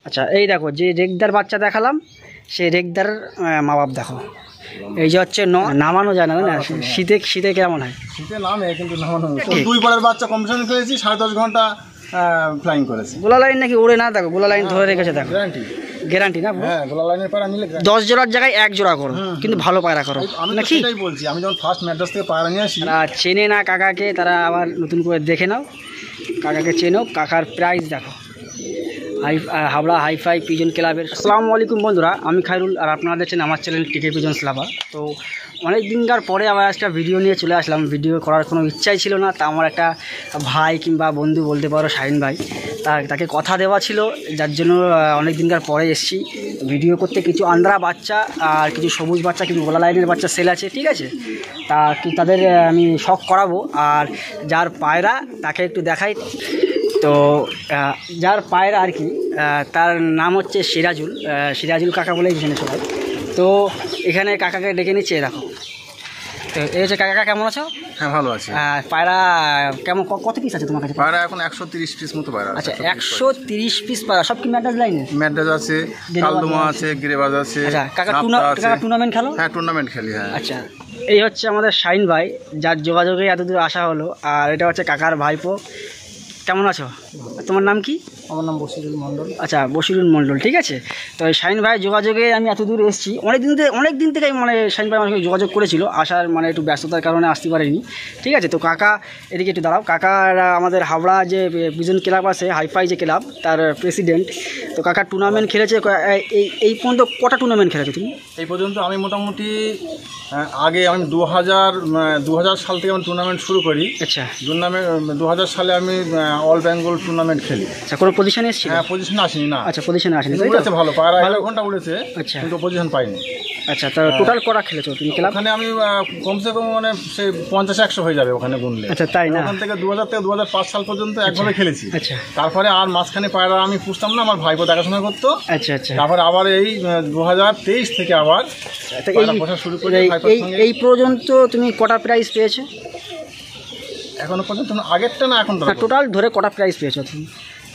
আচ্ছা এই দেখো যে রেগদার বাচ্চা দেখালাম সেই রেগদার মা বাপ দেখো। এই যে হচ্ছে নামানো যায় না না শীতে শীতে কেমন হয়? শীতে নামে কিন্তু নামানো দুই পরের বাচ্চা কম্পিটিশন খেলেছি 10.5 ঘন্টা ফ্লাইং করেছে। গোলা লাইন নাকি উড়ে না দেখো, গোলা লাইন ধরে রেখেছে দেখো, গ্যারান্টি না? হ্যাঁ, গোলা লাইনের পায়রা নিলে 10 জোড়ার জায়গায় 1 জোড়া করো, কিন্তু ভালো পায়রা করো। আমি তো সেটাই বলছি, আমি যখন ফার্স্ট ম্যাড্রাস থেকে পায়রা নিয়ে আসি চেনে না কাকাকে, তারা আবার নতুন করে দেখে নাও, কাকাকে চেনো। কাকার প্রাইস দেখো, হাবড়া হাইফাই পিজন ক্লাবের। আসসালামু আলাইকুম বন্ধুরা, আমি খায়রুল আর আপনারা দেখছেন আমার চ্যানেল টিকে পিজন্স লাভার। তো অনেক দিনকার পরে আবার একটা ভিডিও নিয়ে চলে আসলাম। ভিডিও করার কোনো ইচ্ছাই ছিল না, তা আমার একটা ভাই কিংবা বন্ধু বলতে পারো শাহিন ভাই, তাকে কথা দেওয়া ছিল, যার জন্য অনেক দিনকার পরে এসেছি ভিডিও করতে। কিছু আন্দ্রা বাচ্চা আর কিছু সবুজ বাচ্চা, কিছু গোলা লাইনের বাচ্চা সেল আছে, ঠিক আছে? তা তাদের আমি শখ করাবো, আর যার পায়রা তাকে একটু দেখাই। তো যার পায়রা আর কি, তার নাম হচ্ছে সিরাজুল কাকা বলেই এখানে সবাই। তো এখানে কাকাকে ডেকে নিচ্ছে, দেখো। তো এই হচ্ছে কাকা, কেমন আছো? হ্যাঁ, ভালো আছি। পায়রা কেমন, কত পিস আছে তোমার কাছে? পায়রা এখন 130 পিস মতো পায়রা। আচ্ছা, 130 পিস পায়রা, সব কি ম্যাড্রাস লাইনের? ম্যাড্রাস আছে, কালদমা আছে, গিরেবাজ আছে। আচ্ছা, কাকা টুর্নামেন্ট খেলো? হ্যাঁ, টুর্নামেন্ট খেলি। হ্যাঁ। আচ্ছা, এই হচ্ছে আমাদের শাহিন ভাই, যার যোগাযোগে এতদূর আসা হলো। আর এটা হচ্ছে কাকার ভাইপো। কেমন আছো? তোমার নাম কি? আমার নাম বশিরুল মণ্ডল। আচ্ছা, বশিরুল মণ্ডল, ঠিক আছে। তো শাহিন ভাই যোগাযোগে আমি এত দূর এসেছি, অনেক দিন থেকে মানে শাহিন ভাই আমাকে যোগাযোগ করেছিল, আসার মানে একটু ব্যস্ততার কারণে আসতে পারিনি, ঠিক আছে। তো কাকা এদিকে একটু দাঁড়াও। কাকার আমাদের হাবড়া যে পিজন ক্লাব আছে, হাইফাই যে ক্লাব, তার প্রেসিডেন্ট। তো কাকা টুর্নামেন্ট খেলেছে, এই পর্যন্ত কটা টুর্নামেন্ট খেলেছো তুমি? এই পর্যন্ত আমি মোটামুটি আগে আমি 2000 সাল থেকে আমি টুর্নামেন্ট শুরু করি। আচ্ছা, 2000 সালে আমি অল বেঙ্গল টুর্নামেন্ট খেলি। আচ্ছা, কোনো পজিশনে এসেছি? হ্যাঁ, পজিশনে আসিনি না। আচ্ছা, পজিশনে আসেনি, উড়েছে ভালো, পায়রা 11 ঘন্টা উড়েছে। আচ্ছা, কিন্তু পজিশন পাইনি। আচ্ছা, তো টোটাল কটা খেলেছো তুমি ক্লাব? ওখানে আমি কমসে কম মানে সেই 50-100 হয়ে যাবে ওখানে গুনলে। আচ্ছা, তাই না? ওখান থেকে 2000 থেকে 2005 সাল পর্যন্ত একভাবে খেলেছি। আচ্ছা, তারপরে আর মাঝখানে পায়রা আমি পুষতাম না, আমার ভাইপো দেখাশোনা করতো। আচ্ছা, আচ্ছা। তারপরে আবার এই 2023 থেকে আবার পোষা শুরু করে। এই পর্যন্ত তুমি কটা প্রাইজ পেয়েছো এখনো পর্যন্ত? আগেরটা না, এখন টোটাল ধরে কটা প্রাইজ পেয়েছো তুমি?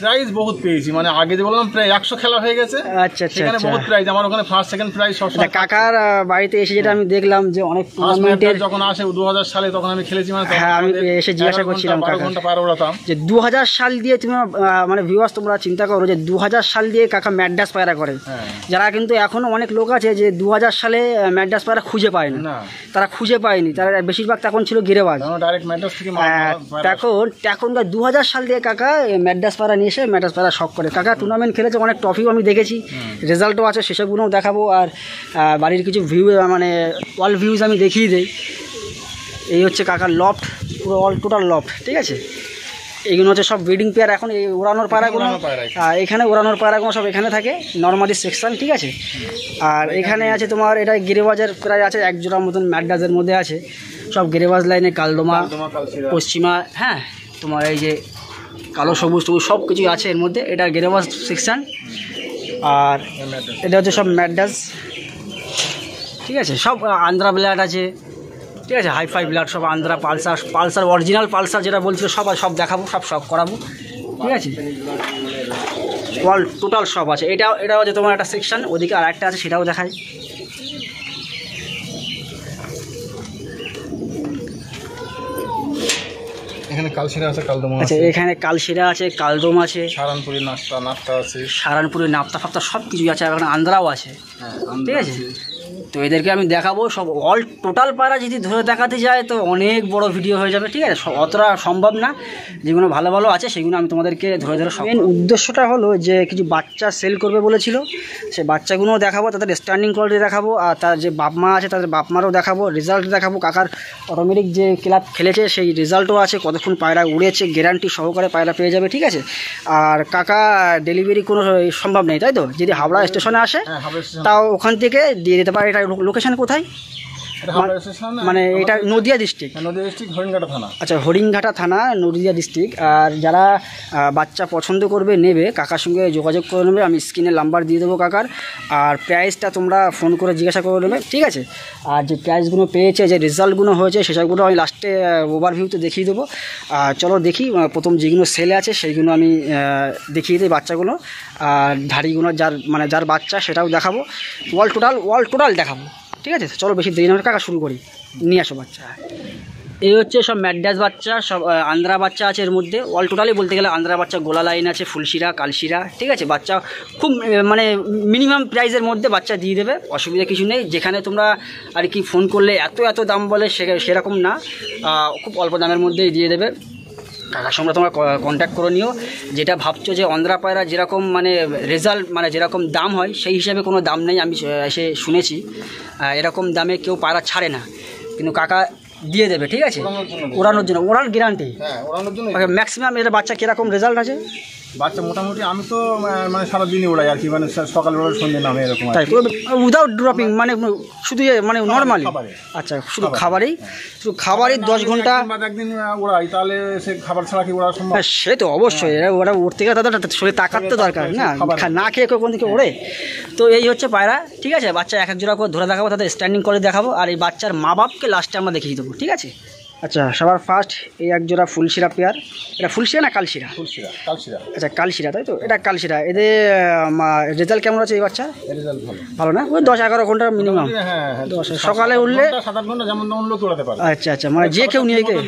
প্রাইজ বহুত পেয়েছি, মানে আগে যে বললাম প্রায় 100 খেলা হয়ে গেছে। আচ্ছা, আচ্ছা, সেখানে বহুত প্রাইজ আমার ওখানে ফার্স্ট সেকেন্ড প্রাইজ সব। কাকার বাড়িতে এসে যেটা আমি দেখলাম যে অনেক টুর্নামেন্টের যখন আসে 2000 সালে, তখন আমি খেলেছি। মানে হ্যাঁ, আমি এসে জিজ্ঞাসা করছিলাম 12 ঘন্টা পার ওড়াতাম। যে 2000 সাল দিয়ে তুমি মানে ভিউয়ার্স তোমরা চিন্তা করো যে 2000 সাল দিয়ে কাকা ম্যাড্রাস পায়রা করে। যারা কিন্তু এখনো অনেক লোক আছে যে 2000 সালে ম্যাড্রাস পায়রা খুঁজে পায় না, তারা খুঁজে পায়নি, তারা বেশিরভাগ তখন ছিল গিরেবাজ। ডাইরেক্ট ম্যাড্রাস থেকে তখনকার 2000 সাল দিয়ে কাকা ম্যাড্রাস পায়রা নিয়ে এসে ম্যাড্রাস পায়রা শখ করে। কাকা টুর্নামেন্ট খেলেছে, অনেক ট্রফিও আমি দেখেছি, রেজাল্টও আছে, সেসবগুলোও দেখাবো। আর বাড়ির কিছু ভিউ মানে অল ভিউজ আমি দেখিয়ে দিই। এই হচ্ছে কাকার লফট, পুরো অল টোটাল লফট, ঠিক আছে। এইগুলো হচ্ছে সব ব্রিডিং পেয়ার। এখন এই ওড়ানোর পায়রাগুলো, এখানে ওড়ানোর পায়রাগুলো সব এখানে থাকে, নর্মালি সেকশন, ঠিক আছে। আর এখানে আছে তোমার, এটা গিরিবাজের প্রায় আছে 1 জোড়ার মতন ম্যাড্রাসের মধ্যে আছে, সব গিরিবাজ লাইনে, কালদমা, পশ্চিমা, হ্যাঁ, তোমার এই যে কালো সবুজ সব কিছুই আছে এর মধ্যে। এটা গিরিবাজ সেকশন। আর এটা হচ্ছে সব ম্যাড্রাস, ঠিক আছে। সব আন্দ্রা ব্লাড আছে, ঠিক আছে, হাইফাই ব্লাড, সব আন্দ্রা, পালসার অরিজিনাল পালসার যেটা বলছিল সব দেখাবো, সব করাবো, ঠিক আছে। অল টোটাল সব আছে। এটাও আছে তোমার একটা সেকশন, ওদিকে আর একটা আছে, সেটাও দেখায়। এখানে কালশিরা আছে, কালদমা আছে। আচ্ছা, এখানে কালশিরা আছে, কালদম আছে, সারানপুরি নাপ্তা আছে, সারানপুরের নাপ্তা ফাপ্তা সব কিছুই আছে। এখন আন্দ্রাও আছে, ঠিক আছে। তো এদেরকে আমি দেখাবো সব অল টোটাল পায়রা। যদি ধরে দেখাতে যায় তো অনেক বড় ভিডিও হয়ে যাবে, ঠিক আছে, অতটা সম্ভব না। যেগুলো ভালো ভালো আছে সেগুলো আমি তোমাদেরকে ধরে মেন উদ্দেশ্যটা হলো যে কিছু বাচ্চা সেল করবে বলেছিল, সেই বাচ্চাগুলোও দেখাবো, তাদের স্ট্যান্ডিং কোয়ালিটি দেখাবো, আর তার যে বাপ মা আছে তাদের বাপ মারও দেখাবো, রেজাল্ট দেখাবো। কাকার অটোমেটিক যে ক্লাব খেলেছে সেই রেজাল্টও আছে, কতক্ষণ পায়রা উড়েছে, গ্যারান্টি সহকারে পায়রা পেয়ে যাবে, ঠিক আছে। আর কাকা ডেলিভারি কোনো সম্ভব নেই, তাই তো? যদি হাবড়া স্টেশনে আসে তাও ওখান থেকে দিয়ে দিতে পারে। এটা লোকেশন কোথায়? এটা হাবড়া স্টেশন, মানে এটা নদিয়া ডিস্ট্রিক্ট? নদিয়া ডিস্ট্রিক্ট হরিণঘাটা থানা। আচ্ছা, হরিণঘাটা থানা, নদিয়া ডিস্ট্রিক্ট। আর যারা বাচ্চা পছন্দ করবে, নেবে, কাকার সঙ্গে যোগাযোগ করে নেবে। আমি স্ক্রিনে নাম্বার দিয়ে দেবো কাকার। আর প্রাইসটা তোমরা ফোন করে জিজ্ঞাসা করে নেবে, ঠিক আছে? আর যে প্রাইসগুলো পেয়েছে, যে রেজাল্টগুলো হয়েছে, সেসবগুলো আমি লাস্টে ওভারভিউতে দেখিয়ে দেবো। আর চলো দেখি, প্রথম যেগুলো সেলে আছে সেইগুলো আমি দেখিয়ে দিই বাচ্চাগুলো। আর ধাড়িগুলো যার বাচ্চা সেটাও দেখাবো। ওয়াল টোটাল দেখাবো, ঠিক আছে? চলো বেশি দেরি না কাকা, শুরু করি। নিয়ে আসো বাচ্চা। এই হচ্ছে সব ম্যাড্রাস বাচ্চা, সব আন্ধ্রা বাচ্চা আছে এর মধ্যে। অল টোটালি বলতে গেলে আন্ধ্রা বাচ্চা, গোলা লাইন আছে, ফুলশিরা, কালশিরা, ঠিক আছে? বাচ্চা খুব মিনিমাম প্রাইসের মধ্যে বাচ্চা দিয়ে দেবে, অসুবিধা কিছু নেই। যেখানে তোমরা আর কি ফোন করলে এত দাম বলে, সেরকম না, খুব অল্প দামের মধ্যেই দিয়ে দেবে। কাকার সঙ্গে তোমরা কন্ট্যাক্ট করে নিও। যেটা ভাবছো যে অন্ধ্রা পায়রা যেরকম রেজাল্ট যেরকম দাম হয়, সেই হিসাবে কোনো দাম নেই। আমি এসে শুনেছি এরকম দামে কেউ পায়রা ছাড়ে না, কিন্তু কাকা দিয়ে দেবে, ঠিক আছে? ওড়ানোর জন্য, ওড়ার গ্যারান্টি। হ্যাঁ, ওড়ানোর জন্য। ম্যাক্সিমাম এটা বাচ্চা কীরকম রেজাল্ট আছে? বাচ্চা মোটামুটি আমি তো সারাদিনই ওড়াই আর কি, সকালবেলা সন্ধ্যে নামে এরকম। তাই উইদাউট ড্রপিং, শুধু নর্মালি? আচ্ছা, শুধু খাবারেই? শুধু খাবারই 10 ঘন্টা একদিন ওড়াই, তাহলে সে খাবার ছাড়া কি ওড়া সম্ভব? সে তো অবশ্যই, ওরা উঠতে গেলে তাদের শরীরে তাকাত তো দরকার না খেয়ে কোন দিকে ওড়ে। তো এই হচ্ছে পায়রা, ঠিক আছে? বাচ্চা এক জোড়া করে ধরে দেখাবো, তাদের স্ট্যান্ডিং করে দেখাবো। আর এই বাচ্চার মা বাপকে লাস্টে আমরা দেখিয়ে দেবো, ঠিক আছে? আচ্ছা, সবার ফার্স্ট এই এক জোড়া ফুলশিরা পেয়ার। এটা ফুলশিরা না কালশিরা? কালশিরা। আচ্ছা, কালশিরা, তাই তো? এটা কালশিরা। এদের রেজাল্ট কেমন আছে এই বাচ্চার? রেজাল্ট ভালো না? ওই 10-11 ঘন্টা মিনিমাম। হ্যাঁ, 10 সকালে উঠলে 7-8 ঘন্টা যেমন তেমন লোক উড়াতে পারে। আচ্ছা, যে কেউ নিয়ে গিয়ে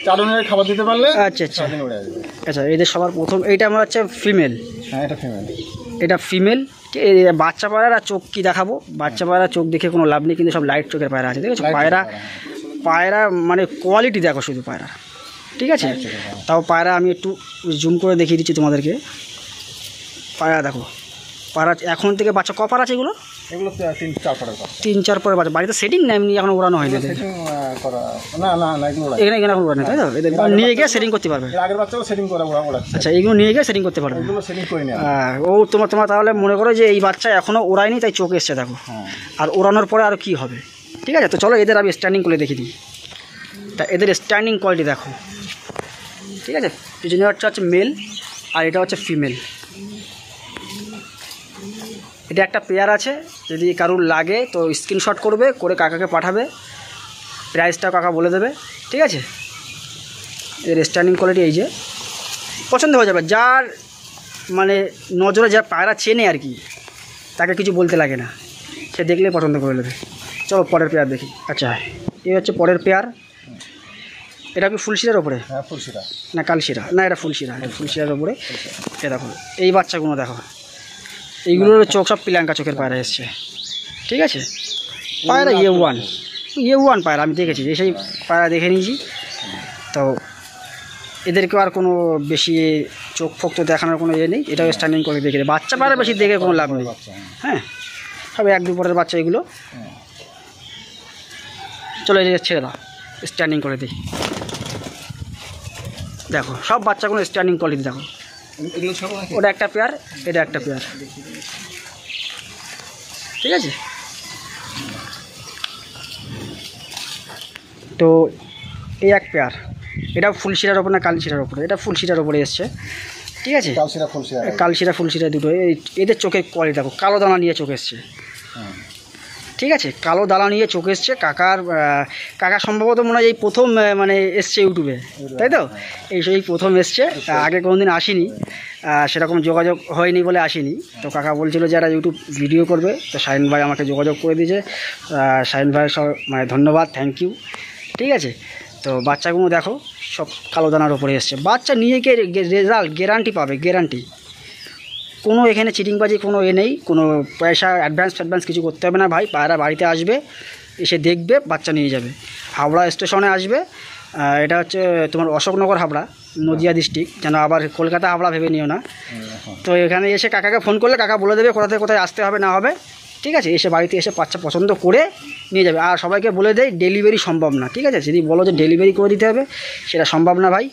চারজনের খাবার দিতে পারলে। আচ্ছা, এদের সবার প্রথম এইটা আমার হচ্ছে ফিমেল। হ্যাঁ, এটা ফিমেল। বাচ্চা পায়রা চোখ কি দেখাবো? বাচ্চা পায়রা চোখ দেখে কোনো লাভ নেই, কিন্তু সব লাইট চোখের পায়রা আছে, ঠিক আছে? পায়রা কোয়ালিটি দেখো শুধু পায়রা, ঠিক আছে? তাও পায়রা আমি একটু জুম করে দেখিয়ে দিচ্ছি তোমাদেরকে। পায়রা দেখো, পায়রা এখন থেকে বাচ্চা কপার আছে এগুলো? এগুলো 3-4 পরে বাচ্চা। বাড়িতে সেটিং না এমনি এখন ওড়ানো হয়নি? এখানে এখন ওড়ানো, তাই তো? এদের নিয়ে গিয়ে সেটিং করতে পারবে। আচ্ছা, এইগুলো নিয়ে গিয়ে সেটিং করতে পারবে। ও তোমার তাহলে মনে করো যে এই বাচ্চা এখনও ওড়ায়নি, তাই চোখ এসছে দেখো। আর ওড়ানোর পরে আর কি হবে, ঠিক আছে? তো চলো এদের আমি স্ট্যান্ডিং করে দেখিয়ে দিই। তা এদের স্ট্যান্ডিং কোয়ালিটি দেখো, ঠিক আছে? পিছনে হচ্ছে মেল, আর এটা হচ্ছে ফিমেল। এটা একটা পেয়ার আছে, যদি কারুর লাগে তো স্ক্রিনশট করে কাকাকে পাঠাবে। প্রাইসটা কাকা বলে দেবে, ঠিক আছে? এর স্ট্যান্ডিং কোয়ালিটি এই যে পছন্দ হয়ে যাবে। যার নজরে যার পায়রা চেনে আর কি, তাকে কিছু বলতে লাগে না, সে দেখলে পছন্দ করে নেবে। চলো পরের পেয়ার দেখি। আচ্ছা, এই হচ্ছে পরের পেয়ার। এটা কি ফুলশিরার ওপরে? হ্যাঁ, ফুলশিরা না কালশিরা? না, এটা ফুলশিরা। ফুলশিরার ওপরে। এ দেখো এই বাচ্চাগুলো দেখো, এইগুলোর চোখ সব পিলাঙ্কা চোখের পায়রা এসছে, ঠিক আছে? পায়রা A1 পায়রা আমি দেখেছি, সেই পায়রা দেখে নিয়েছি। তো এদেরকে আর কোনো বেশি চোখ ফোক তো দেখানোর কোনো ইয়ে নেই। এটাও স্ট্যান্ডিং করে দেখে বাচ্চা পায়রা বেশি দেখে কোনো লাভ নেই। হ্যাঁ, সবে 1-2 পরের বাচ্চা এগুলো। চলো এই ছেড়ে দাও, স্ট্যান্ডিং করে দিই। দেখো সব বাচ্চাগুলো স্ট্যান্ডিং কোয়ালিটি দেখো। ওটা একটা পেয়ার, এটা একটা পেয়ার, ঠিক আছে? তো এই এক পেয়ার, এটাও ফুলশিরার ওপর না কালশিরার ওপরে? এটা ফুলশিরার ওপরে এসছে, ঠিক আছে? কালশিরা ফুলশিরা দুটো। এদের চোখের কোয়ালিটি দেখো, কালো দানা নিয়ে চোখ এসছে, ঠিক আছে? কালো দানা নিয়ে চোখ এসছে। কাকা সম্ভবত মনে হয় এই প্রথম এসছে ইউটিউবে, তাই তো? এই প্রথম এসছে, আগে কোনোদিন আসিনি, সেরকম যোগাযোগ হয়নি বলে আসিনি। তো কাকা বলছিল যে একটা ইউটিউব ভিডিও করবে, তো শাহিন ভাই আমাকে যোগাযোগ করে দিয়েছে। শাহিন ভাই সব ধন্যবাদ, থ্যাংক ইউ, ঠিক আছে? তো বাচ্চাগুলো দেখো সব কালো দানার ওপরে এসছে। বাচ্চা নিয়ে গিয়ে রেজাল্ট গ্যারান্টি পাবে, গ্যারান্টি। কোনো এখানে চিটিংবাজি কোনো নেই, কোনো পয়সা অ্যাডভান্স কিছু করতে হবে না ভাই। পায়রা বাড়িতে আসবে, এসে দেখবে, বাচ্চা নিয়ে যাবে। হাওড়া স্টেশনে আসবে, এটা হচ্ছে তোমার অশোকনগর হাবড়া, নদিয়া ডিস্ট্রিক্ট, যেন আবার কলকাতা হাবড়া ভেবে নিও না। তো এখানে এসে কাকাকে ফোন করলে কাকা বলে দেবে কোথা থেকে কোথায় আসতে হবে না হবে, ঠিক আছে? এসে বাড়িতে এসে বাচ্চা পছন্দ করে নিয়ে যাবে। আর সবাইকে বলে দেয় ডেলিভারি সম্ভব না, ঠিক আছে? যদি বলো যে ডেলিভারি করে দিতে হবে, সেটা সম্ভব না ভাই,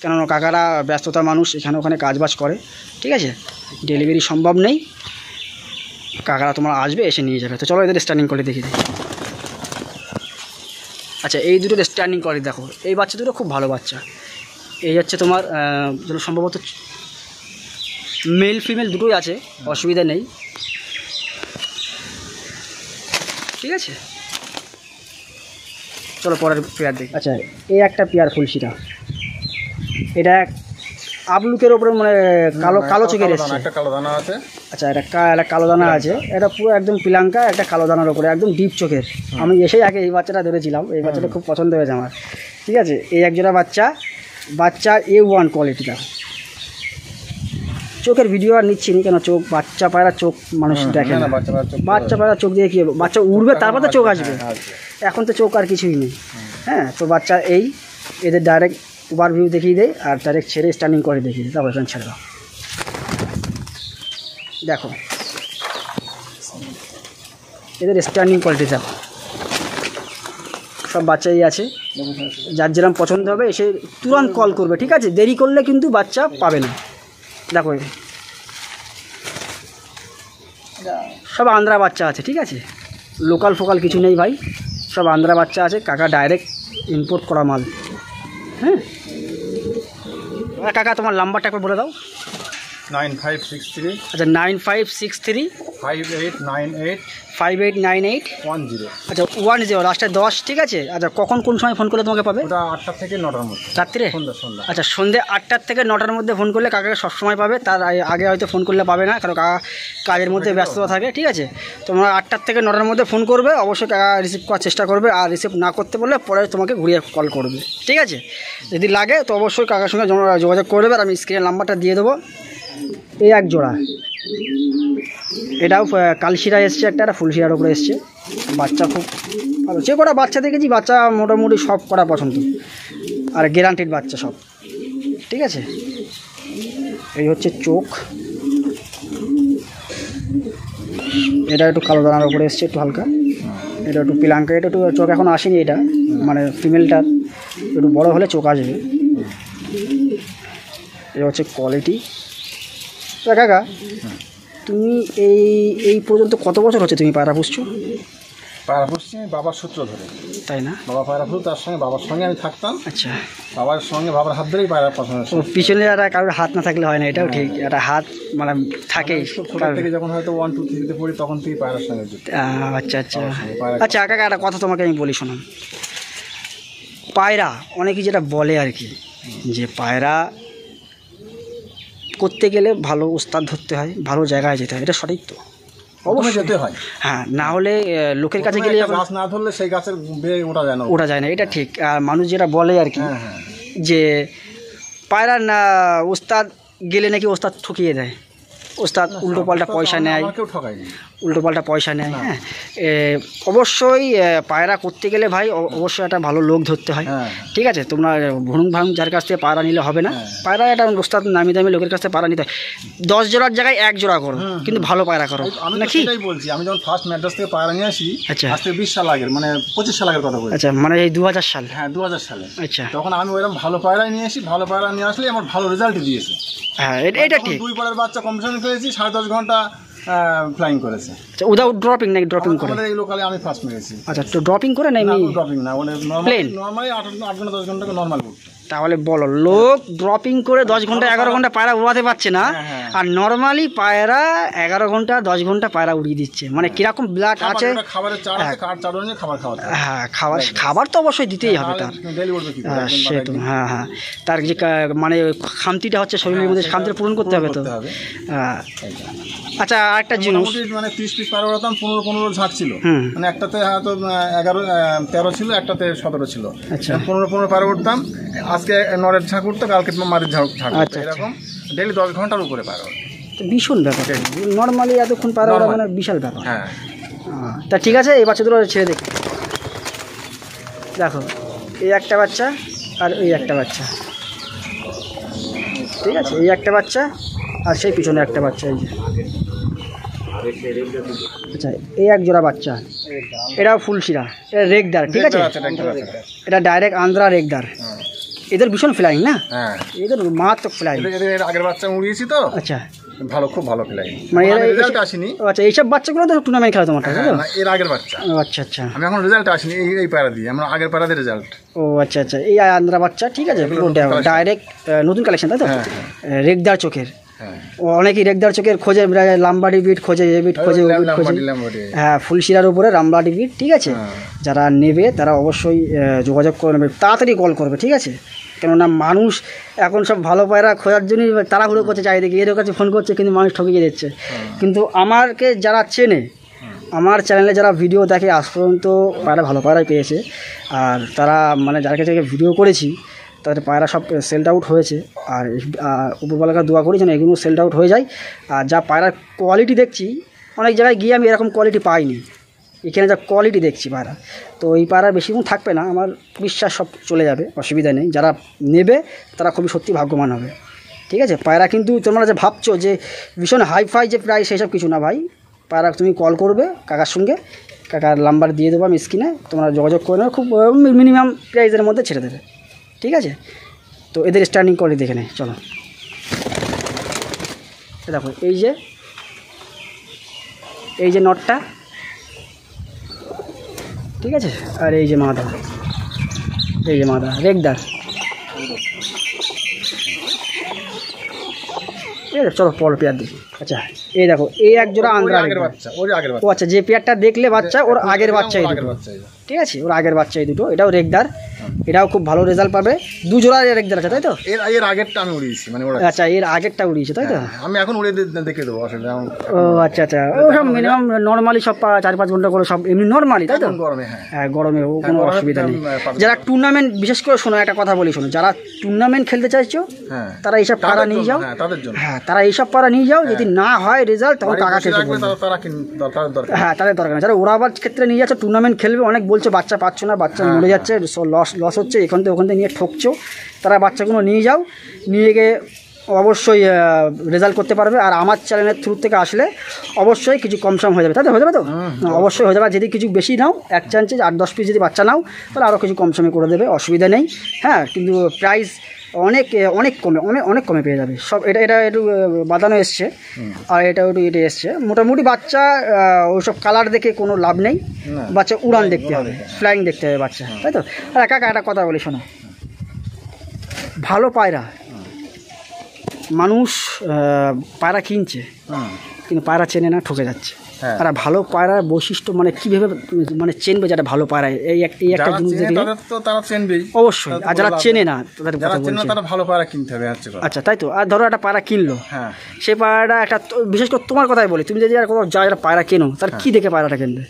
কেননা কাকারা ব্যস্ততা মানুষ, এখানে ওখানে কাজবাজ করে, ঠিক আছে? ডেলিভারি সম্ভব নেই। কাকারা তোমরা আসবে, এসে নিয়ে যাবে। তো চলো এদের স্ট্যান্ডিং করে দেখিয়ে দিই। আচ্ছা এই দুটোর স্ট্যান্ডিং কোয়ালিটি দেখো, এই বাচ্চা দুটো খুব ভালো বাচ্চা। এই হচ্ছে তোমার সম্ভবত মেল ফিমেল দুটোই আছে, অসুবিধা নেই, ঠিক আছে। চলো পরের পেয়ার দেখি। আচ্ছা এই একটা পেয়ার ফুলশিরা, এটা আপলুকের ওপরে মানে কালো কালো চোখের এসছে, একটা কালো দানা আছে। আচ্ছা একটা কালো দানা আছে, এটা পুরো একদম পিলাঙ্কা, একটা কালো দানার ওপরে একদম ডিপ চোখের। আমি এসেই আগে এই বাচ্চাটা ধরেছিলাম, এই বাচ্চাটা খুব পছন্দ হয়েছে আমার, ঠিক আছে। এই একজোড়া বাচ্চা A1 কোয়ালিটিটা। চোখের ভিডিও আর নিচ্ছি নি, কেন চোখ বাচ্চা পায়রা চোখ মানুষ দেখে না, বাচ্চা পায়রা চোখ দিয়ে কী হবে, বাচ্চা উড়বে তারপর তো চোখ আসবে, এখন তো চোখ আর কিছুই নেই। হ্যাঁ তো বাচ্চা এদের ডাইরেক্ট ওভারভিউ দেখিয়ে দেয় আর ডাইরেক্ট ছেড়ে স্ট্যান্ডিং করে দেখিয়ে দেয়, তারপর এখানে ছেড়ে দাও। দেখো এদের স্ট্যান্ডিং কোয়ালিটি দেখো, সব বাচ্চাই আছে, যার যেরকম পছন্দ হবে এসে তুরন্ত কল করবে, ঠিক আছে, দেরি করলে কিন্তু বাচ্চা পাবে না। দেখো সব আন্ধ্রা বাচ্চা আছে, ঠিক আছে, লোকাল ফোকাল কিছু নেই ভাই, সব আন্ধ্রা বাচ্চা আছে, কাকা ডাইরেক্ট ইম্পোর্ট করা মাল। হ্যাঁ কাকা তোমার নাম্বারটা একবার বলে দাও। 9563 আচ্ছা 9563 5898 5898 10। আচ্ছা 10 লাস্টে 10, ঠিক আছে। আচ্ছা কখন কোন সময় ফোন করলে তোমাকে পাবে? ওটা 8টা থেকে 9টার মধ্যে, রাত্রে। সন্ধ্যা। আচ্ছা সন্ধ্যে 8টার থেকে 9টার মধ্যে ফোন করলে কাকাকে সবসময় পাবে, তার আগে হয়তো ফোন করলে পাবে না, কারণ কাকা কাজের মধ্যে ব্যস্ততা থাকে, ঠিক আছে। তোমরা 8টার থেকে 9টার মধ্যে ফোন করবে, অবশ্যই কাকা রিসিভ করার চেষ্টা করবে, আর রিসিভ না করতে বললে পরে তোমাকে ঘুরিয়ে কল করবে, ঠিক আছে। যদি লাগে তো অবশ্যই কাকার সঙ্গে যোগাযোগ করবে, আর আমি স্ক্রিনের নাম্বারটা দিয়ে দেবো। এই এক জোড়া, এটাও কালশিরা এসছে, একটা ফুলশিরার ওপরে এসছে, বাচ্চা খুব ভালো, যে কটা বাচ্চা দেখেছি বাচ্চা মোটামুটি সব কটা পছন্দ, আর গ্যারান্টিড বাচ্চা সব, ঠিক আছে। এই হচ্ছে চোখ, এটা একটু কালো দানার ওপরে এসছে, একটু হালকা, এটা একটু পিলাঙ্কা, এটা একটু চোখ এখন আসেনি, এটা মানে ফিমেলটার একটু বড় হলে চোখ আসবে। এটা হচ্ছে কোয়ালিটি। কাকা তুমি এই পর্যন্ত কত বছর হচ্ছে তুমি পায়রা পুষছো? পায়রা পুষছি বাবার সূত্র ধরে, তাই না? বাবা পায়রা পুষতো, তার সঙ্গে বাবার সঙ্গে আমি থাকতাম। আচ্ছা বাবার সঙ্গে বাবার হাত ধরেই পায়রা পছন্দ। পিছনে একটা কারোর হাত না থাকলে হয় না, এটাও ঠিক, একটা হাত মানে থাকেই। ছোট থেকে যখন হয়তো 1 2 3 পড়ি তখন থেকে পায়রার সঙ্গে যুক্ত। আচ্ছা আচ্ছা আচ্ছা কাকা একটা কথা তোমাকে আমি বলি শোনো, পায়রা অনেকেই যেটা বলে আর কি, যে পায়রা করতে গেলে ভালো ওস্তাদ ধরতে হয়, ভালো জায়গায় যেতে হয়, এটা সঠিক তো? অবশ্যই যেতে হয়, হ্যাঁ, না হলে লোকের কাছে গেলে গাছ না ধরলে সেই গাছের বেয়ে ওঠা যায় না, এটা ঠিক। আর মানুষ যেটা বলে আর কি, যে পায়রা না ওস্তাদ গেলে নাকি ওস্তাদ ঠকিয়ে দেয়, ওস্তাদ উল্টোপাল্টা পয়সা নেয়, উল্টোপাল্টা পয়সা নেয়। হ্যাঁ অবশ্যই পায়রা করতে গেলে ভাই অবশ্যই একটা ভালো লোক ধরতে হয়, ঠিক আছে। তোমরা ভুনুং ভাঙ যার কাছ থেকে পায়রা নিলে হবে না, পায়রা একটা ওস্তাদ নামি দামি লোকের কাছ থেকে পায়রা নিতে হয়। 10 জোড়ার জায়গায় 1 জোড়া করো, কিন্তু ভালো পায়রা করো। আমি সেটাই বলছি, আমি যখন ফার্স্ট ম্যাড্রাস থেকে পায়রা নিয়ে আসি, আচ্ছা আজ থেকে 20 সাল আগের, মানে 25 সাল আগের কথা বলছি। আচ্ছা মানে এই 2000 সাল? হ্যাঁ 2000 সালে। আচ্ছা তখন আমি ওইরকম ভালো পায়রা নিয়ে আসি, ভালো পায়রা নিয়ে আসলে আমার ভালো রেজাল্ট দিয়েছে। হ্যাঁ এটা ঠিক। 2 পরের বাচ্চা কম্পিটিশন খেলেছি, 10.5 ঘন্টা ফ্লাইং করেছে। আচ্ছা উইদাউট ড্রপিং নাকি ড্রপিং করে? আমাদের এই লোকালে আমি ফার্স্ট মেরেছি। আচ্ছা তো ড্রপিং করে না এমনি? ড্রপিং না, মানে নরমালি 8 ঘন্টা 10 ঘন্টা নরমাল উঠতো। তাহলে বলো, লোক ড্রপিং করে 10 ঘন্টা 11 ঘন্টা পায়রা উড়াতে পারছে না, আর নর্মালি পায়রা 11 ঘন্টা 10 ঘন্টা পায়রা উড়িয়ে দিচ্ছে, মানে কিরকম ব্লাড আছে? খাবারের চার আছে, চার অনুযায়ী খাবার খাওয়াতে হবে। হ্যাঁ খাবার তো অবশ্যই দিতেই হবে তার, সে তো হ্যাঁ তার যে মানে খামতিটা হচ্ছে শরীরের মধ্যে, খামতিটা পূরণ করতে হবে তো। আচ্ছা আরেকটা জিনিস, মানে 30 পিস পায়রা উড়াতাম, 15 ঝাঁক ছিল, মানে একটাতে হয়তো 13 ছিল, একটাতে 17 ছিল। আচ্ছা 15 পায়রা উঠতাম, আজকে নরের ঝাঁক উঠতো, কালকে মারির ঝাঁক উঠতো, এরকম ডেইলি 10 ঘন্টার উপরে পায়রা। ভীষণ ব্যাপার, নর্মালি এতক্ষণ পায়রা ওরা মানে বিশাল ব্যাপার। হ্যাঁ তা ঠিক আছে, এই বাচ্চাগুলো ছেড়ে দেখি। দেখো এই একটা বাচ্চা আর এই একটা বাচ্চা, ঠিক আছে, এই একটা বাচ্চা আর সেই পিছনে একটা বাচ্চা, এই যে। আচ্ছা এই এক জোড়া বাচ্চা, এটাও ফুলশিরা, এটা রেগদার, ঠিক আছে, এটা ডাইরেক্ট আন্ধ্রা রেগদার। এদের ভীষণ ফ্লাইং না, এদের মারাত্মক ফ্লাইং। আগের বাচ্চা উড়িয়েছি তো। আচ্ছা ভালো, খুব ভালো ফ্লাই। মানে রেজাল্ট আসেনি। আচ্ছা, এইসব বাচ্চাগুলো তো টুর্নামেন্ট খেলা তোমার? না, এর আগের বাচ্চা। আচ্ছা আচ্ছা, আমি এখন রেজাল্ট আসেনি এই পায়রা দিয়ে, আমরা আগের পায়রা দিয়ে রেজাল্ট। ও আচ্ছা আচ্ছা, এই আন্দ্রা বাচ্চা, ঠিক আছে, ডাইরেক্ট নতুন কালেকশন তাই তো? রেগদার চোখের, অনেকেই রেগদার চোখের খোঁজে, লাম্বাডি বিট খোঁজে, এ বিট খোঁজে, হ্যাঁ, ফুলশিরার উপরে রামবাডি বিট, ঠিক আছে। যারা নেবে তারা অবশ্যই যোগাযোগ করে নেবে, তাড়াতাড়ি কল করবে, ঠিক আছে। কেননা মানুষ এখন সব ভালো পায়রা খোঁজার জন্যই তাড়াহুড়ো করছে, চারিদিকে এর কাছে ফোন করছে, কিন্তু মানুষ ঠকিয়ে দিচ্ছে। কিন্তু আমাকে যারা চেনে, আমার চ্যানেলে যারা ভিডিও দেখে, আজ পর্যন্ত পায়রা ভালো পায়রাই পেয়েছে। আর তারা মানে যার কাছে ভিডিও করেছি তাদের পায়রা সব সেলড আউট হয়েছে। আর উপরবেলাকে দোয়া করি যেন এগুলো সেলড আউট হয়ে যায়। আর যা পায়রার কোয়ালিটি দেখছি, অনেক জায়গায় গিয়ে আমি এরকম কোয়ালিটি পাইনি, এখানে যা কোয়ালিটি দেখছি পায়রা, তো এই পায়রা বেশিক্ষণ থাকবে না, আমার বিশ্বাস সব চলে যাবে, অসুবিধা নেই। যারা নেবে তারা খুবই সত্যি ভাগ্যবান হবে, ঠিক আছে। পায়রা কিন্তু তোমরা যে ভাবছো যে ভীষণ হাইফাই যে প্রাইস, সেসব কিছু না ভাই। পায়রা তুমি কল করবে কাকার সঙ্গে, কাকার নাম্বার দিয়ে দেবো আমি স্ক্রিনে, তোমরা যোগাযোগ করে নেবে, খুব মিনিমাম প্রাইসের মধ্যে ছেড়ে দেবে, ঠিক আছে। তো এদের স্ট্যান্ডিং কোয়ালিটি দেখে নেই, চলো। দেখো এই যে নটটা, ঠিক আছে, আর এই যে মাদা, রেগদার, ঠিক আছে। চলো পর পেয়ার দেখি। আচ্ছা, এই দেখো, এই এক জোড়া আন্দ্রা বাচ্চা। ও আচ্ছা, যে পেয়ারটা দেখলে বাচ্চা, ওর আগের বাচ্চা এই দুটো, ঠিক আছে, ওর আগের বাচ্চা এই দুটো। এটাও রেগদার, এটাও খুব ভালো রেজাল্ট পাবে। দু জোড়া রেগদার আছে তাই তো? এর আগেরটা আমি উড়িয়েছি, মানে আচ্ছা, এর আগেরটা উড়িয়েছে তাই তো? আমি এখন উড়িয়ে দেখে দেবো। ও আচ্ছা আচ্ছা, ও সব মিনিমাম নর্মালি সব 4-5 ঘন্টা করে সব এমনি নর্মালি তাই তো? গরমে, হ্যাঁ গরমে, ও কোনো অসুবিধা নেই। যারা টুর্নামেন্ট, বিশেষ করে শোনো একটা কথা বলি, শোনো, যারা টুর্নামেন্ট খেলতে চাইছো তারা এইসব পাড়া নিয়ে যাও। হ্যাঁ, তারা এইসব পাড়া নিয়ে যাও। যদি না হয় রেজাল্ট, তখন টাকা খেতে বলবে। হ্যাঁ, তাদের দরকার নেই। যারা ওরাবার ক্ষেত্রে নিয়ে যাচ্ছে, টুর্নামেন্ট খেলবে, অনেক বলছে বাচ্চা পাচ্ছ না, বাচ্চা মরে যাচ্ছে, লস হচ্ছে, এখান থেকে ওখান থেকে নিয়ে ঠকছো, তারা বাচ্চাগুলো নিয়ে যাও, নিয়ে গিয়ে অবশ্যই রেজাল্ট করতে পারবে। আর আমার চ্যানেলের থ্রু থেকে আসলে অবশ্যই কিছু কম সম হয়ে যাবে, তাই তো? হয়ে যাবে তো? অবশ্যই হয়ে যাবে। যদি কিছু বেশি নাও, এক চান্সে 8-10 পিস যদি বাচ্চা নাও, তাহলে আরও কিছু কম সমে করে দেবে, অসুবিধা নেই। হ্যাঁ, কিন্তু প্রাইস অনেক কমে পেয়ে যাবে সব। এটা একটু বাঁধানো এসছে, আর এটাও একটু এসছে। মোটামুটি বাচ্চা ওইসব কালার দেখে কোনো লাভ নেই, বাচ্চা উড়ান দেখতে হবে, ফ্লাইং দেখতে হবে বাচ্চা, তাই তো? আর কাকা একটা কথা বলি, শোনো, ভালো পায়রা মানুষ পায়রা কিনছে, কিন্তু পায়রা চেনে না, ঠকে যাচ্ছে। আর ভালো পায়রার বৈশিষ্ট্য মানে কীভাবে মানে চেনবে যারা ভালো পায়রা, এই একটা জিনিস তারা চেনবেই অবশ্যই। আর যারা চেনে না তাদের তারা ভালো পায়রা কিনতে হবে। আচ্ছা, তাই তো? আর ধরো একটা পায়রা কিনলো, সেই পায়রাটা একটা, বিশেষ করে তোমার কথাই বলি, তুমি যদি আর কোনো যারা পায়রা কেনো, তাহলে কী দেখে পায়রাটা কিনবে?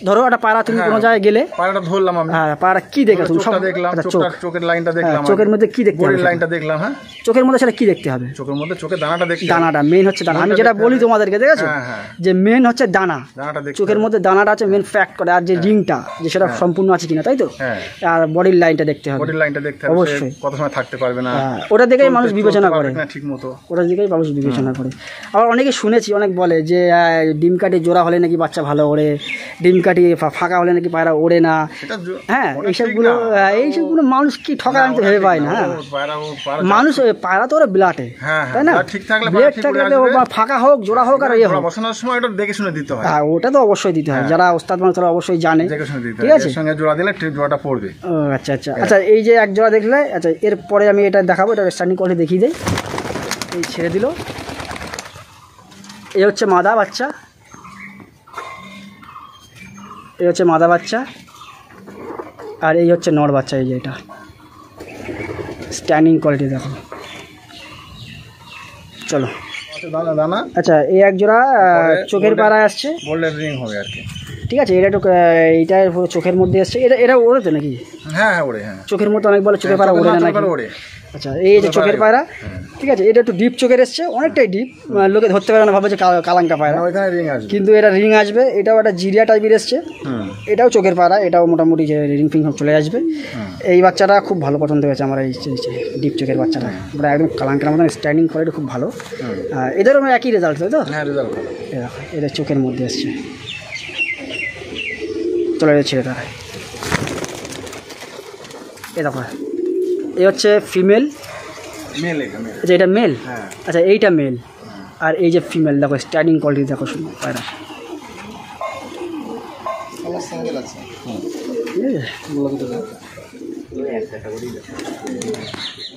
ধরো একটা পায়রা তুমি কোনো জায়গায় গেলে, পায়রাটা ধরলাম আমি, হ্যাঁ, পায়রা কি দেখে তুমি? সব দেখলাম, চোখের লাইনটা দেখলাম, চোখের মধ্যে কি দেখতে হবে? লাইনটা দেখলাম। হ্যাঁ, চোখের মধ্যে সেটা কি দেখতে হবে? চোখের মধ্যে চোখের দানাটা দেখতে, দানাটা মেন হচ্ছে দানা। আমি যেটা বলি তোমাদেরকে, দেখেছো যে মেন হচ্ছে দানা, চোখের মধ্যে দানাটা আছে মেন ফ্যাক্ট করে। আর যে রিংটা, যে সেটা সম্পূর্ণ আছে কিনা, তাই তো? আর বডির লাইনটা দেখতে হবে, অবশ্যই। কত সময় থাকতে পারবে না, ওটা দেখেই মানুষ বিবেচনা করে, ঠিক মতো ওটার দিকেই মানুষ বিবেচনা করে। আবার অনেকে শুনেছি, অনেক বলে যে ডিম কাঠি জোড়া হলে নাকি বাচ্চা ভালো ওড়ে, ডিম কাঠি ফাঁকা হলে নাকি পায়রা ওড়ে না। হ্যাঁ, এইসবগুলো মানুষ কি ঠকা, আমি তো ভেবে পাই না। মানুষ পায়রা তো ওরা ব্লাটে, তাই না? ব্লেড থাকলে ফাঁকা হোক, জোড়া হোক, আর ইয়ে হোক, দেখে শুনে দিতে হয়। হ্যাঁ, ওটা তো অবশ্যই দিতে হয়। যারা ওস্তাদ মানুষ তারা অবশ্যই জানে, ঠিক আছে। জোড়া দিলে জোড়াটা পড়বে। আচ্ছা আচ্ছা আচ্ছা, এই যে এক জোড়া দেখলে, আচ্ছা এরপরে আমি এটা দেখাবো, এটা স্ট্যান্ডিং করে দেখিয়ে দেই। এই ছেড়ে দিল, এই হচ্ছে মাদা বাচ্চা, এই হচ্ছে মাদা বাচ্চা, আর এই হচ্ছে নর বাচ্চা। এই যে এটা স্ট্যান্ডিং কোয়ালিটি দেখো। চলো, আচ্ছা, এই এক জোড়া চোখের পাড়ায় আসছে, গোল্ডেন রিং হবে আর কি, ঠিক আছে। এটা একটু, এইটা চোখের মধ্যে আসছে। এটা ওড়ে তো নাকি? হ্যাঁ, ওড়ে। হ্যাঁ, চোখের মধ্যে অনেক বলে চোখের পাড়া ওড়ে না নাকি? আচ্ছা, এই যে চোখের পায়রা, ঠিক আছে। এটা একটু ডিপ চোখের এসছে, অনেকটাই ডিপ, লোকে ধরতে পারে না, ভাবে যে কালাঙ্কা পায়রা, কিন্তু এটা রিং আসবে। এটাও একটা জিরিয়া টাইপের এসছে, এটাও চোখের পায়রা, এটাও মোটামুটি যে রিং ফিং চলে আসবে। এই বাচ্চাটা খুব ভালো পছন্দ হয়েছে আমার, এই ডিপ চোখের বাচ্চাটা, ওটা একদম কালাঙ্কার মতন, স্ট্যান্ডিং কোয়ালিটি খুব ভালো। এদেরও একই রেজাল্ট, তাই তো? এটা চোখের মধ্যে এসছে। চলে যাচ্ছে এটা, এ দেখো, এই হচ্ছে ফিমেল, মেল। আচ্ছা এটা মেল, হ্যাঁ। আচ্ছা এইটা মেল, আর এই যে ফিমেল দেখো স্ট্যান্ডিং কোয়ালিটি দেখো শুনো পায়রা।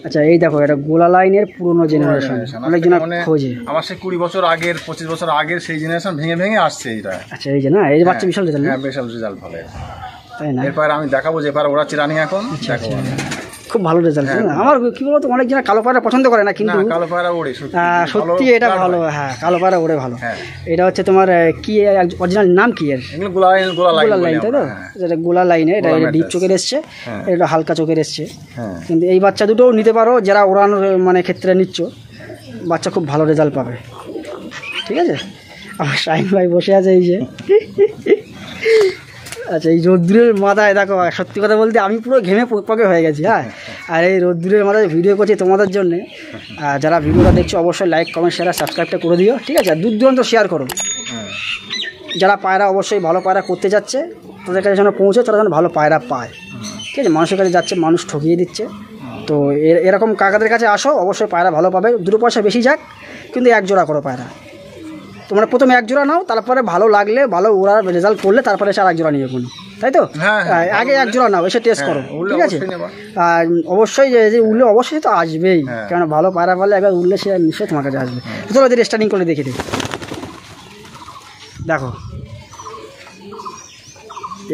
আচ্ছা এই দেখো এটা গোলা লাইনের পুরনো জেনারেশন, অনেকজন খোঁজে। আমার সেই 20 বছর আগের 25 বছর আগের সেই জেনারেশন ভেঙে আসছে এইটা। আচ্ছা এই যে না, এই যে বাচ্চা বিশাল রেজাল্ট। হ্যাঁ বিশাল রেজাল্ট ভালো, তাই না? এরপর আমি দেখাবো যে পায়রা ওড়াচ্ছি রানি এখন। খুব ভালো রেজাল্ট। আমার কি বলতো অনেকজন কালো পায়রা পছন্দ করে না, কিন্তু কালো পায়রা ওড়ে সত্যি এটা ভালো। হ্যাঁ কালো পায়রা ওড়ে ভালো। এটা হচ্ছে তোমার কি অরিজিনাল নাম কি এর? গোলা লাইন, তাই তো? এটা গোলা লাইনে, এটা ডিপ চোখের এসছে, এটা হালকা চোখের এসছে। কিন্তু এই বাচ্চা দুটোও নিতে পারো যারা ওড়ানোর মানে ক্ষেত্রে নিচ্ছ, বাচ্চা খুব ভালো রেজাল্ট পাবে। ঠিক আছে, আমার শাহিন ভাই বসে আছে এই যে। আচ্ছা এই রোদ্দুরের মাথায় দেখো, সত্যি কথা বলতে আমি পুরো ঘেমে পকে হয়ে গেছি। হ্যাঁ, আর এই রোদ্দুরের মাথায় ভিডিও করছি তোমাদের জন্যে। যারা ভিডিওটা দেখছো অবশ্যই লাইক কমেন্ট শেয়ার সাবস্ক্রাইবটা করে দিও। ঠিক আছে, দূর দূরান্ত শেয়ার করো। যারা পায়রা অবশ্যই ভালো পায়রা করতে যাচ্ছে তাদের কাছে যেন পৌঁছে, তারা যেন ভালো পায়রা পায়। ঠিক আছে, মানুষের কাছে যাচ্ছে, মানুষ ঠকিয়ে দিচ্ছে। তো এরকম কাকাদের কাছে আসো, অবশ্যই পায়রা ভালো পাবে। 2 পয়সা বেশি যাক, কিন্তু 1 জোড়া করো পায়রা। তোমরা প্রথমে 1 জোড়া নাও, তারপরে ভালো লাগলে, ভালো ওরা রেজাল্ট করলে তারপরে এসে আর 1 জোড়া নিয়ে কোনো, তাই তো? আগে 1 জোড়া নাও, এসে টেস্ট করো। ঠিক আছে, আর অবশ্যই যে উঠলে অবশ্যই তো আসবেই, কেন ভালো পায়রা পারলে একবার উঠলে সে নিশ্চয়ই তোমার কাছে আসবে। চলো এদের স্টার্টিং করে দেখে দিই। দেখো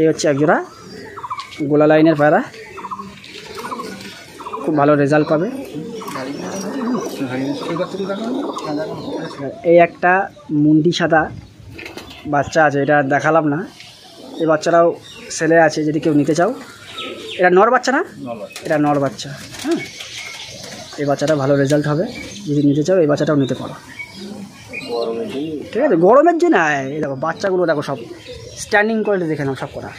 এই হচ্ছে 1 জোড়া গোলা লাইনের পায়রা, খুব ভালো রেজাল্ট পাবে। এই একটা মুন্ডি সাদা বাচ্চা আছে, এটা দেখালাম না। এই বাচ্চাটাও সেলে আছে, যদি কেউ নিতে চাও। এটা নর বাচ্চা না? এটা নর বাচ্চা। হ্যাঁ, এই বাচ্চাটা ভালো রেজাল্ট হবে, যদি নিতে চাও এই বাচ্চাটাও নিতে পারো। ঠিক আছে, গরমের জন্য। এই দেখো বাচ্চাগুলো দেখো সব স্ট্যান্ডিং কোয়ালিটি দেখে নাও সব করা।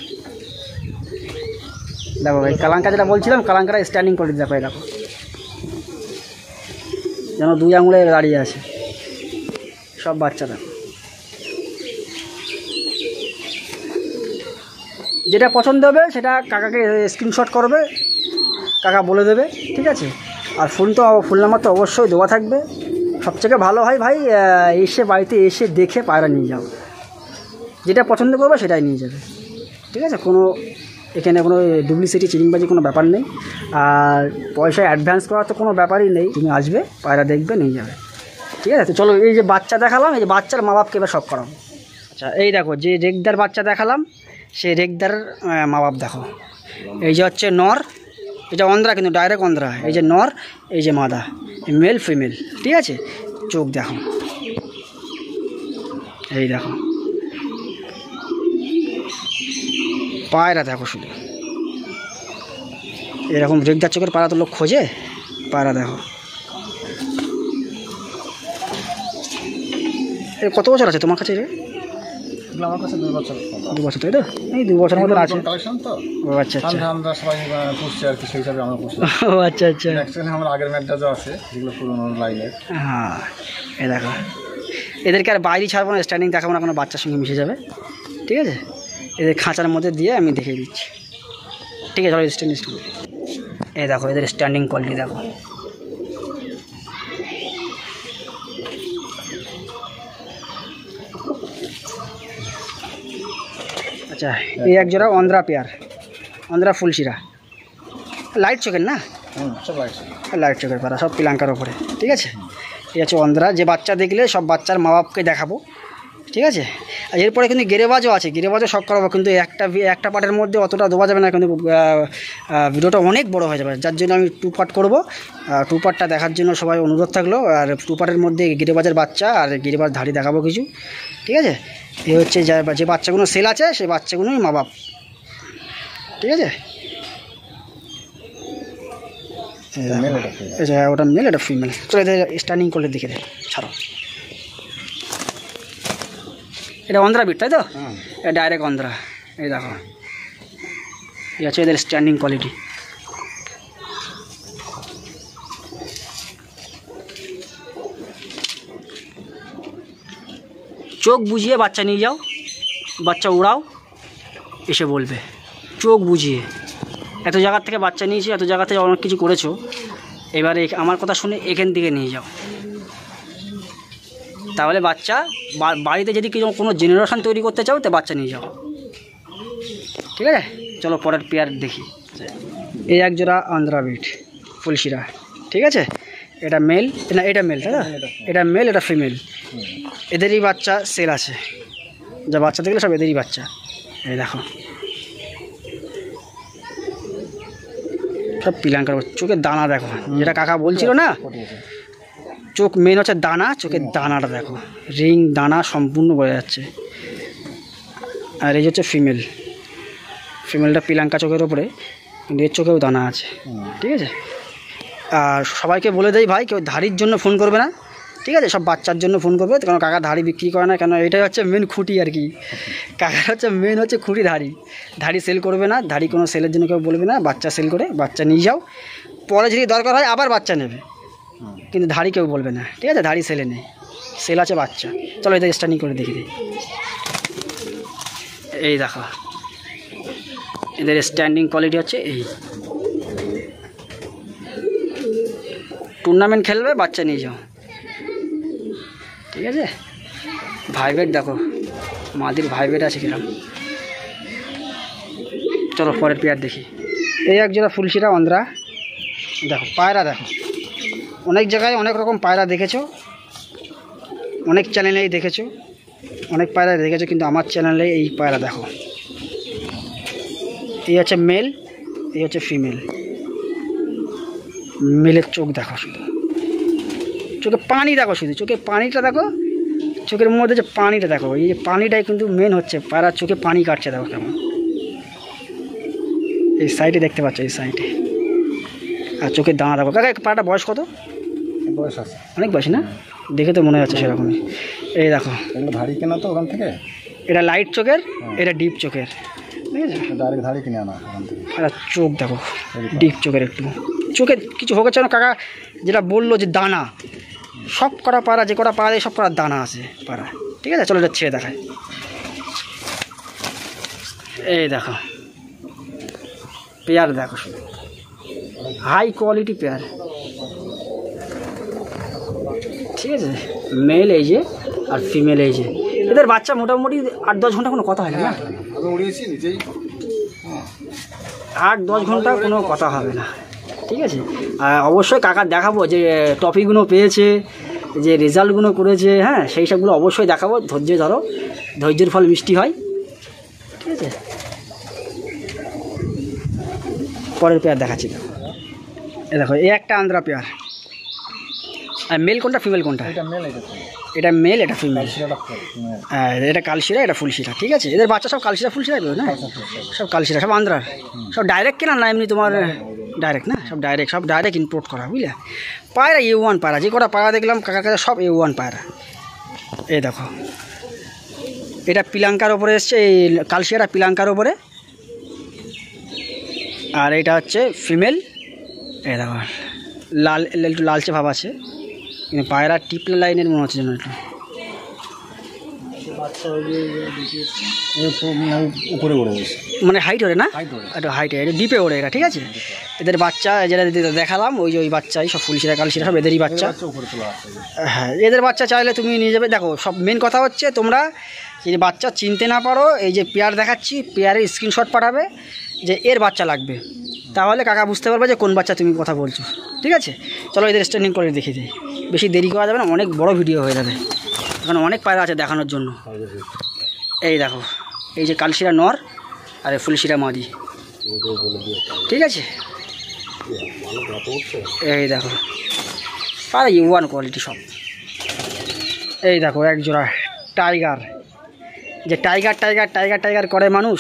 দেখো এই কালাঙ্কা যেটা বলছিলাম, কালাঙ্কাটা স্ট্যান্ডিং কোয়ালিটি দেখো। এই দেখো যেন 2 আঙুলে দাঁড়িয়ে আছে সব বাচ্চারা। যেটা পছন্দ হবে সেটা কাকাকে স্ক্রিনশট করবে, কাকা বলে দেবে। ঠিক আছে, আর ফুল নাম্বার তো অবশ্যই দেওয়া থাকবে। সবথেকে ভালো হয় ভাই এসে বাড়িতে এসে দেখে পায়রা নিয়ে যাও, যেটা পছন্দ করবে সেটাই নিয়ে যাবে। ঠিক আছে, এখানে কোনো ডুপ্লিসিটি চিটিংবাজি কোনো ব্যাপার নেই, আর পয়সা অ্যাডভান্স করার তো কোনো ব্যাপারই নেই। তুমি আসবে, পায়রা দেখবে, নিয়ে যাবে। ঠিক আছে, তো চলো এই যে বাচ্চা দেখালাম, এই যে বাচ্চার মা বাপকে এবার সব করাবো। আচ্ছা এই দেখো যে রেগদার বাচ্চা দেখালাম, সেই রেগদার মা বাপ দেখো। এই যে হচ্ছে নর, এটা অন্ধ্রা, কিন্তু ডাইরেক্ট অন্ধ্রা। এই যে নর, এই যে মাদা, মেল ফিমেল। ঠিক আছে, চোখ দেখো, এই দেখো পায়রা দেখো শুধু। এরকম রেগদার চোখের পায়রা তো লোক খোঁজে। পায়রা দেখো, কত বছর আছে তোমার কাছে? আমার কাছে 2 বছর। 2 বছর, তাই তো? এই 2 বছর মতো আছে। ও আচ্ছা আচ্ছা, আমরা সবাই পুষছি আর কি, সেই হিসাবে আমরা পুষছি। ও আচ্ছা আচ্ছা, অ্যাকচুয়ালি আমার আগের ম্যাটটাও আছে, যেগুলো পুরোনো লাইনের। হ্যাঁ এই দেখো, এদেরকে আর বাইরে ছাড়বো না, স্ট্যান্ডিং দেখাবো না, কোনো বাচ্চার সঙ্গে মিশে যাবে। ঠিক আছে, এদের খাঁচার মধ্যে দিয়ে আমি দেখিয়ে দিচ্ছি। ঠিক আছে, চলো স্ট্যান্ডিং। এই দেখো এদের স্ট্যান্ডিং কোয়ালিটি দেখো। আচ্ছা এই 1 জোড়া অন্ধ্রা পেয়ার, অন্ধ্রা ফুলশিরা, লাইট চোখের না? লাইট চোখের পায়রা, সব পিলাঙ্কার ওপরে। ঠিক আছে, এই হচ্ছে অন্ধ্রা। যে বাচ্চা দেখলে সব বাচ্চার মা বাপকে দেখাবো। ঠিক আছে, আর এরপরে কিন্তু গেরেবাজও আছে, গেরেবাজও শখ করাবো, কিন্তু একটা পার্টের মধ্যে অতটা দেওয়া যাবে না, কিন্তু ভিডিওটা অনেক বড় হয়ে যাবে। যার জন্য আমি 2 পার্ট করবো। 2 পার্টটা দেখার জন্য সবাই অনুরোধ থাকলো। আর 2 পার্টের মধ্যে গিরিবাজের বাচ্চা আর গিরিবাজ ধাড়ি দেখাবো কিছু। ঠিক আছে, এই হচ্ছে যে বাচ্চাগুলো সেল আছে, সেই বাচ্চাগুলোই মা বাপ। ঠিক আছে, ওটা মেল, এটা ফিমেল। চলো এদের স্ট্যান্ডিং করলে দেখে দে, ছাড়ো। এটা অন্ধ্রা বিট, তাই তো? এটা ডাইরেক্ট অন্ধ্রা। এই দেখো, এই হচ্ছে এদের স্ট্যান্ডিং কোয়ালিটি। চোখ বুঝিয়ে বাচ্চা নিয়ে যাও, বাচ্চা উড়াও, এসে বলবে। চোখ বুঝিয়ে, এত জায়গার থেকে বাচ্চা নিয়েছি, এত জায়গা থেকে অনেক কিছু করেছো, এবারে আমার কথা শুনে এখান থেকে নিয়ে যাও, তাহলে বাচ্চা বাড়িতে যদি কোনো জেনারেশন তৈরি করতে চাও তো বাচ্চা নিয়ে যাও। ঠিক আছে, চলো পরের পেয়ার দেখি। এই এক জোড়া আন্ধ্রা বিট ফুলশিরা, ঠিক আছে, এটা মেল না, এটা মেল, তাই না? এটা মেল, এটা ফিমেল। এদেরই বাচ্চা সেল আছে, যা বাচ্চা দেখলে সব এদেরই বাচ্চা। এই দেখো সব পিলাঙ্কার, চোখের দানা দেখো, যেটা কাকা বলছিল না, চোখ মেন হচ্ছে দানা, চোখের দানাটা দেখো, রিং দানা সম্পূর্ণ বোঝা যাচ্ছে। আর এই হচ্ছে ফিমেল, ফিমেলটা পিলাঙ্কা চোখের ওপরে, কিন্তু এর চোখেও দানা আছে, ঠিক আছে। আর সবাইকে বলে দেয় ভাই, কেউ ধাড়ির জন্য ফোন করবে না, ঠিক আছে, সব বাচ্চার জন্য ফোন করবে, কারণ কাকা ধাড়ি বিক্রি করে না, কেন এটাই হচ্ছে মেন খুঁটি আর কি। কাকার হচ্ছে মেন হচ্ছে খুঁটি ধাড়ি সেল করবে না, ধাড়ি কোনো সেলের জন্য কেউ বলবে না, বাচ্চা সেল করে বাচ্চা নিয়ে যাও, পরে যদি দরকার হয় আবার বাচ্চা নেবে, কিন্তু ধাড়ি কেউ বলবে না, ঠিক আছে, ধাড়ি সেলে নেই, সেল আছে বাচ্চা। চলো এদের স্টার্টিং করে দেখি দিই। এই দেখো এদের স্ট্যান্ডিং কোয়ালিটি হচ্ছে এই, টুর্নামেন্ট খেলবে বাচ্চা নিয়ে যাও, ঠিক আছে। ভাইব্রেট দেখো, মাদির ভাইব্রেট আছে কিরম। চলো পরের পেয়ার দেখি। এই এক জোড়া ফুলশিরা অন্ধ্রা, দেখো পায়রা দেখো, অনেক জায়গায় অনেক রকম পায়রা দেখেছো, অনেক চ্যানেলেই দেখেছো, অনেক পায়রা দেখেছো, কিন্তু আমার চ্যানেলে এই পায়রা দেখো। এই হচ্ছে মেল, এই হচ্ছে ফিমেল। মেলের চোখ দেখো, শুধু চোখে পানি দেখো, শুধু চোখে পানিটা দেখো, চোখের মধ্যে যে পানিটা দেখো, এই যে পানিটাই কিন্তু মেন হচ্ছে, পায়রার চোখে পানি কাটছে দেখো কেমন। এই সাইডে দেখতে পাচ্ছ, এই সাইডে। আর চোখের দানা দেখো। কাকা পায়রাটা বয়স কত? বয়স আছে অনেক বয়স না, দেখে তো মনে হচ্ছে সেরকমই। এই দেখো ধাড়ি কেনা তো ওখান থেকে, এটা লাইট চোখের, এটা ডিপ চোখের, ঠিক আছে। ডাইরেক্ট ধাড়ি কিনে আনা ওখান থেকে। আর চোখ দেখো ডিপ চোখের, একটু চোখে কিছু হোক না, কাকা যেটা বললো যে দানা, সব কটা পাড়া, যে কটা পাড়া সব কটা দানা আছে পাড়া, ঠিক আছে। চলো যাচ্ছে দেখায়। এই দেখো পেয়ার দেখো, শুধু হাই কোয়ালিটি পেয়ার, ঠিক আছে। মেল এই যে, আর ফিমেল এই যে। এদের বাচ্চা মোটামুটি 8-10 ঘন্টা কোনো কথা হয় না, 8-10 ঘন্টা কোনো কথা হবে না, ঠিক আছে। অবশ্যই কাকা দেখাবো যে টপিকগুলো পেয়েছে, যে রেজাল্টগুলো করেছে, হ্যাঁ সেই সবগুলো অবশ্যই দেখাবো। ধৈর্য ধরো, ধৈর্যের ফল মিষ্টি হয়, ঠিক আছে। পরের পেয়ার দেখাচ্ছি, এ দেখো এই একটা আন্ধ্রা পেয়ার। আর মেল কোনটা, ফিমেল কোনটা? এটা মেল, এটা ফিমেল। এটা কালশিরা, এটা ফুলশিরা, ঠিক আছে। এদের বাচ্চা সব কালশিরা ফুলশিরা না, সব কালশিরা, সব আন্ধ্রার, সব ডাইরেক্ট কেনা না এমনি তোমার ডাইরেক্ট না, সব ডাইরেক্ট ইম্পোর্ট করা, বুঝলে। পায়রা A1 পায়রা, যে কটা পায়রা দেখলাম কাকার কাছে সব A1 পায়রা। এই দেখো এটা পিলাঙ্কার ওপরে এসছে, এই কালশিয়াটা পিলাঙ্কার ওপরে, আর এটা হচ্ছে ফিমেল। এই দেখো লাল, একটু লালচে ভাব আছে, কিন্তু পায়রা টিপলা লাইনের মনে হচ্ছে যেন একটু। উপরে উড়ে গেছে, মানে হাইট ওড়ে না, একটু হাইটে, এটা ডিপে ওড়ে এটা, ঠিক আছে। এদের বাচ্চা যেটা দেখালাম, ওই যে ওই বাচ্চাই সব ফুলশিরা কালশিরা সব এদেরই বাচ্চা। হ্যাঁ এদের বাচ্চা চাইলে তুমি নিয়ে যাবে। দেখো সব মেন কথা হচ্ছে, তোমরা যদি বাচ্চা চিনতে না পারো, এই যে পেয়ার দেখাচ্ছি, পেয়ারের স্ক্রিনশট পাঠাবে যে এর বাচ্চা লাগবে, তাহলে কাকা বুঝতে পারবে যে কোন বাচ্চা তুমি কথা বলছো, ঠিক আছে। চলো এদের স্ট্যান্ডিং করে দেখিয়ে দিই, বেশি দেরি করা যাবে না, অনেক বড় ভিডিও হয়ে যাবে, এখন অনেক পায়রা আছে দেখানোর জন্য। এই দেখো এই যে কালশিরা নর, আর ফুলশিরা মাদি, ঠিক আছে। এই দেখো পায়রা A1 কোয়ালিটি সব। এই দেখো এক জোড়া টাইগার, যে টাইগার করে মানুষ,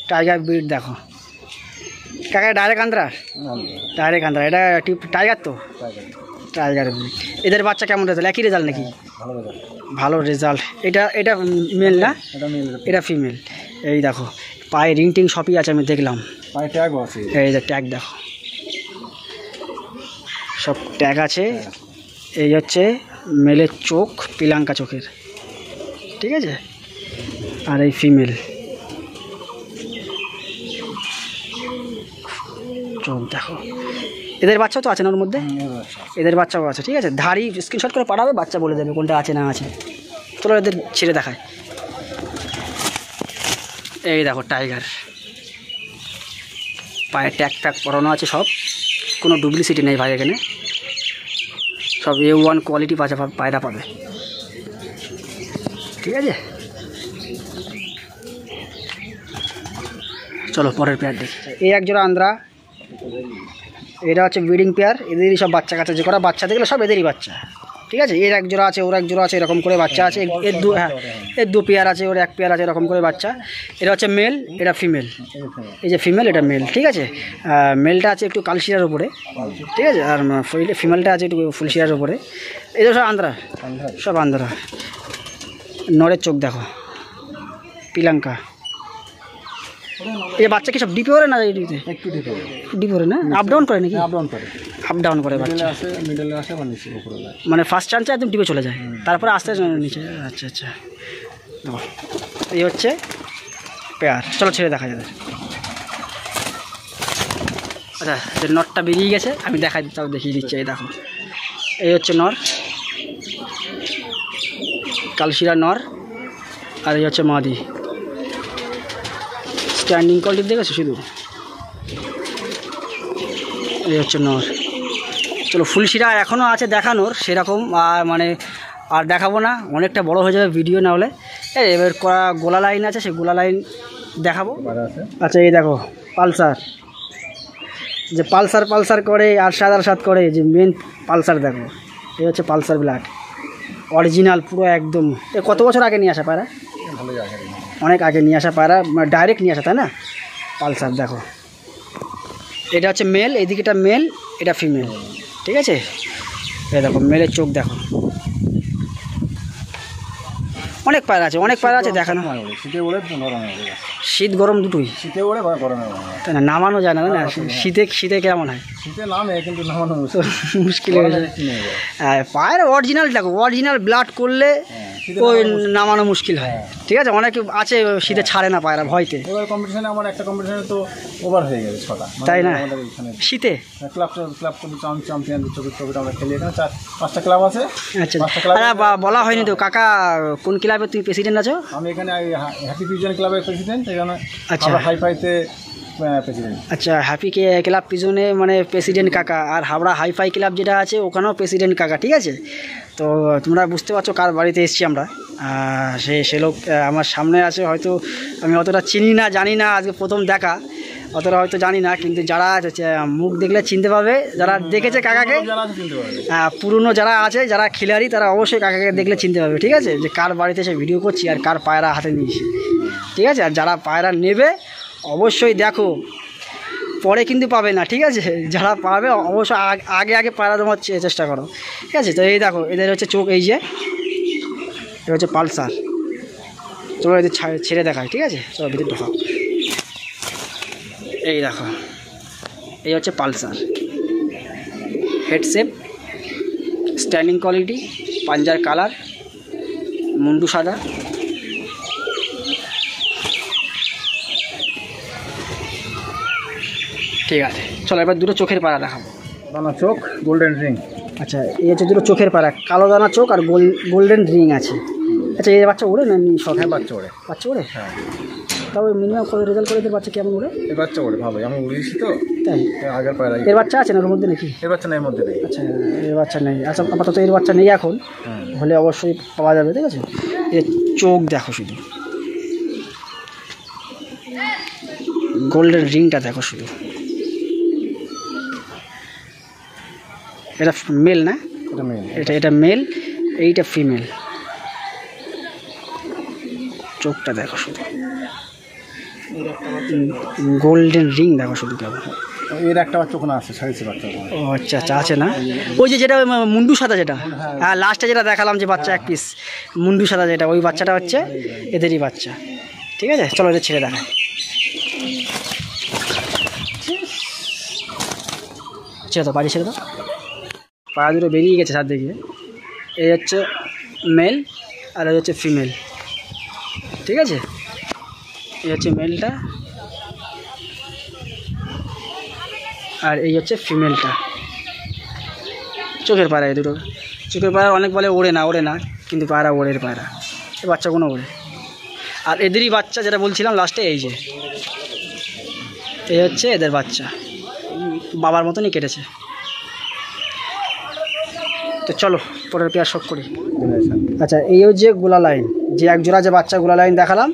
টাইগার ব্রিড দেখো। কাকা ডাইরেক্ট আন্ধ্রা, এটা টাইগার তো, টাইগার ব্রিড। এদের বাচ্চা কেমন রেজাল্ট? একই রেজাল্ট নাকি? ভালো রেজাল্ট। এটা মেল না, এটা ফিমেল। এই দেখো পায়ে রিং টিং সবই আছে, আমি দেখলাম, এই যে ট্যাগ দেখো, সব ট্যাগ আছে। এই হচ্ছে মেলের চোখ, পিলাঙ্কা চোখের, ঠিক আছে। আর এই ফিমেল চোখ দেখো, এদের বাচ্চাও তো আছে না ওর মধ্যে? এদের বাচ্চাও আছে, ঠিক আছে। ধাড়ি স্ক্রিনশট করে পাঠাবে, বাচ্চা বলে দেবে কোনটা আছে না আছে। চলো এদের ছেড়ে দেখায়। এই দেখো টাইগার, পায়ে ট্যাগ ট্যাগ পরানো আছে সব, কোনো ডুপ্লিসিটি নেই ভাই এখানে, সব A1 কোয়ালিটি পায়রা পাবে, ঠিক আছে। চলো পরের পেয়ার দেখি। এই এক জোড়া আন্দ্রা, এটা হচ্ছে ব্রিডিং পেয়ার, এদেরই সব বাচ্চা কাচ্চা যে করা বাচ্চা দেখলে সব এদেরই বাচ্চা, ঠিক আছে। এর এক জোড়া আছে, ওর এক জোড়া আছে, এরকম করে বাচ্চা আছে। এর দু পেয়ার আছে, ওর এক পেয়ার আছে, এরকম করে বাচ্চা। এটা হচ্ছে মেল, এটা ফিমেল, এই যে ফিমেল এটা মেল, ঠিক আছে। মেলটা আছে একটু কালশিরার উপরে, ঠিক আছে, আর ফিমেলটা আছে একটু ফুলশিরার উপরে। এই যে সব আন্দ্রা, সব আন্দ্রা। নরের চোখ দেখো, পিলাঙ্কা। এই বাচ্চা কি সব ডিপে ওরে না? ডিপে একটু ডিপে ওরে না, আপ ডাউন করে নাকি? আপ ডাউন করে বাচ্চা, মানে ফার্স্ট চান্সে একদম ডিপে চলে যায়, তারপরে আস্তে আস্তে নিচে। আচ্ছা আচ্ছা, এই হচ্ছে পেয়ার। চলো ছেড়ে দেখা যাবে। আচ্ছা, যে নটটা বেরিয়ে গেছে আমি দেখাই, তাও দেখিয়ে দিচ্ছি। এই দেখো, এই হচ্ছে নর, কালশিরা নর, আর এই হচ্ছে মাদি। স্ট্যান্ডিং কোয়ালিটি দেখেছো শুধু, এই হচ্ছে নর। চলো ফুলশিরা এখনও আছে দেখানোর সেরকম, আর মানে আর দেখাবো না, অনেকটা বড় হয়ে যাবে ভিডিও না হলে। এবার গোলা লাইন আছে, সেই গোলা লাইন দেখাবো। আচ্ছা, এই দেখো পালসার, যে পালসার করে আর সাত করে, যে মেন পালসার দেখো, এই হচ্ছে পালসার ব্ল্যাক অরিজিনাল পুরো একদম। কত বছর আগে নিয়ে আসা পায়রা? অনেক আগে নিয়ে আসা পায়রা, ডাইরেক্ট নিয়ে আসা, তাই না? পালসার দেখো, এটা হচ্ছে মেল, এইদিকেটা মেল, এটা ফিমেল, ঠিক আছে। এই দেখো মেলের চোখ দেখো, অনেক পায়রা আছে, অনেক পায়রা আছে দেখানো। শীত গরম দুটোই, তাই না? নামানো যায় না, না শীতে কেমন হয়? মুশকিল হয়ে যায়। পায়ের অরিজিনাল দেখো, অরিজিনাল ব্লাড করলে ওই নামানো মুশকিল হয়, ঠিক আছে। অনেকে আছে শীতে ছাড়ে না পায়রা ভয়তে। এবার কম্পিটিশনে আমার একটা কম্পিটিশনে তো ওভার হয়ে গেছে 6টা, তাই না? শীতে ক্লাব চ্যাম্পিয়ন আমরা খেলি, এখানে 4-5টা ক্লাব আছে। আচ্ছা, বলা হয়নি তো কাকা কোন ক্লাবে তুমি প্রেসিডেন্ট আছো? আমি এখানে হ্যাপি পিজন ক্লাবের প্রেসিডেন্ট, এখানে হাইফাইতে প্রেসিডেন্ট। আচ্ছা, হ্যাপি ক্লাব পিজনে মানে প্রেসিডেন্ট কাকা, আর হাওড়া হাইফাই ক্লাব যেটা আছে ওখানেও প্রেসিডেন্ট কাকা, ঠিক আছে। তো তোমরা বুঝতে পারছো কার বাড়িতে এসেছি আমরা। সে লোক আমার সামনে আছে, হয়তো আমি অতটা চিনি না, জানি না, আজকে প্রথম দেখা, অতটা হয়তো জানি না, কিন্তু যারা মুখ দেখলে চিনতে পাবে, যারা দেখেছে কাকাকে, পুরনো যারা আছে, যারা খিলাড়ি, তারা অবশ্যই কাকাকে দেখলে চিনতে পারবে, ঠিক আছে, যে কার বাড়িতে এসে ভিডিও করছি আর কার পায়রা হাতে নিয়েছি, ঠিক আছে। আর যারা পায়রা নেবে অবশ্যই দেখো, পরে কিন্তু পাবে না, ঠিক আছে। যারা পাবে অবশ্যই আগে পায়রা দেওয়ার চেষ্টা করো, ঠিক আছে। তো এই দেখো এদের হচ্ছে চোখ, এই যে এটা হচ্ছে পালসার। চলো এদের ছেড়ে দেখায়, ঠিক আছে। চলো ভিতরে ঢোকাও। এই দেখো, এই হচ্ছে Pulsar, head shape, standing quality, পাঞ্জার কালার, মুন্ডু সাদা, ঠিক আছে। চলো এবার দুটো চোখের পাড়া দেখাবো। দানা চোখ, গোল্ডেন রিং। আচ্ছা, এই হচ্ছে দুটো চোখের পাড়া, কালো দানা চোখ আর গোল্ডেন রিং আছে। আচ্ছা, এই বাচ্চা ওড়ে না? সব বাচ্চা ওড়ে, বাচ্চা ওড়ে। হ্যাঁ। তবে মিনিমাম কত রেজাল্ট করে এদের বাচ্চা কেমন ওড়ে? এই বাচ্চা ওড়ে ভালো, আমি উড়িয়েছি তো, তাই? আগের পায়রা। এর বাচ্চা আছে না ওর মধ্যে নাকি? এর বাচ্চা নেই, মধ্যে নেই। আচ্ছা, এর বাচ্চা নেই। আচ্ছা, আপাতত এর বাচ্চা নেই এখন, হলে অবশ্যই পাওয়া যাবে, ঠিক আছে। এর চোখ দেখো শুধু, গোল্ডেন রিংটা দেখো শুধু। এটা মেল না? এটা মেল, এইটা ফিমেল। চোখটা দেখো শুধু, গোল্ডেন রিং দেখো শুধু কেমন। এর একটা বাচ্চা ওখানে আছে, ছাড়িয়েছে বাচ্চা। ও আচ্ছা আচ্ছা, আছে না? ওই যে যেটা মুন্ডু সাদা, যেটা হ্যাঁ লাস্টে যেটা দেখালাম, যে বাচ্চা এক পিস মুন্ডু সাদা, যেটা ওই বাচ্চাটা হচ্ছে এদেরই বাচ্চা, ঠিক আছে। চলো এদের ছেড়ে দেখায়। ছেড়ে দাও, বাড়ি ছেড়ে দাও। পাড়া দুটো বেরিয়ে গেছে সার দিকে। এই হচ্ছে মেল আর এই হচ্ছে ফিমেল, ঠিক আছে। এই হচ্ছে মেলটা আর এই হচ্ছে ফিমেলটা। চোখের পায়রা এই দুটো। চোখের পায়রা অনেক বলে ওড়ে না, কিন্তু পায়রা ওড়ের পায়রা, এই বাচ্চাগুলো ওড়ে। আর এদেরই বাচ্চা যেটা বলছিলাম লাস্টে, এই যে এই হচ্ছে এদের বাচ্চা, বাবার মতনই কেটেছে। তো চলো পরের পেয়ার শখ করি। আচ্ছা, এই হচ্ছে গোলা লাইন, যে এক জোড়া যে বাচ্চা গোলা লাইন দেখালাম,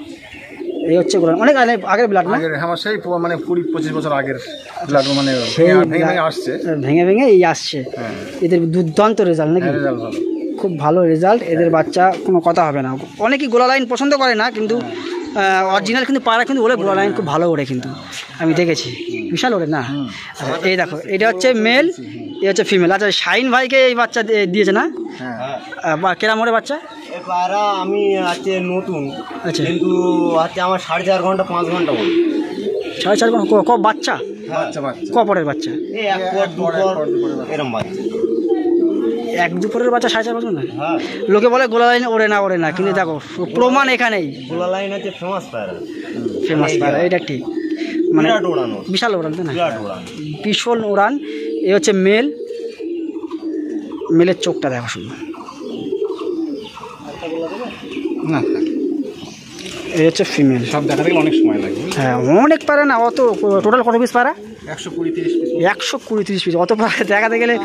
এই হচ্ছে গোলা, অনেক আগের ব্লাড না, সেই মানে 20-25 বছর আগের ব্লাড, মানে ভেঙে ভেঙে এই আসছে। এদের দুর্দান্ত রেজাল্ট নাকি, খুব ভালো রেজাল্ট এদের বাচ্চা, কোনো কথা হবে না। অনেকেই গোলা লাইন পছন্দ করে না, কিন্তু অরিজিনাল কিন্তু পায়রা কিন্তু ওরে গোলা লাইন খুব ভালো ওড়ে, কিন্তু আমি দেখেছি বিশাল ওড়ে না। এই দেখো, এটা হচ্ছে মেল, এই হচ্ছে ফিমেল। আচ্ছা, শাইন ভাইকে এই বাচ্চা দিয়েছে না, কেরাম ওরে বাচ্চা? পায়রা আমি আজকে নতুন, আচ্ছা, কিন্তু আজকে আমার 4.5 ঘন্টা 5 ঘন্টা বলি। 4.5 ঘন্টা? ক বাচ্চা? কপরের বাচ্চা? এরকম বাচ্চা, 1-2 বাচ্চা 4.5 ঘন্টা। লোকে বলে গোলা লাইন ওড়ে না, কিন্তু দেখো প্রমাণ এখানেই। গোলা লাইন হচ্ছে ফেমাস পায়রা, এটা ঠিক, মানে বিশাল ওড়ান, তাই না? ভীষণ ওড়ান। এই হচ্ছে মেলের চোখটা দেখো শুধু, এই হচ্ছে ফিমেল। সব দেখা গেলে অনেক সময় লাগে। হ্যাঁ, অনেক পায়রা না, অত টোটাল কত পিস পায়রা? 120-30 পিস। অত পায়রা দেখাতে গেলে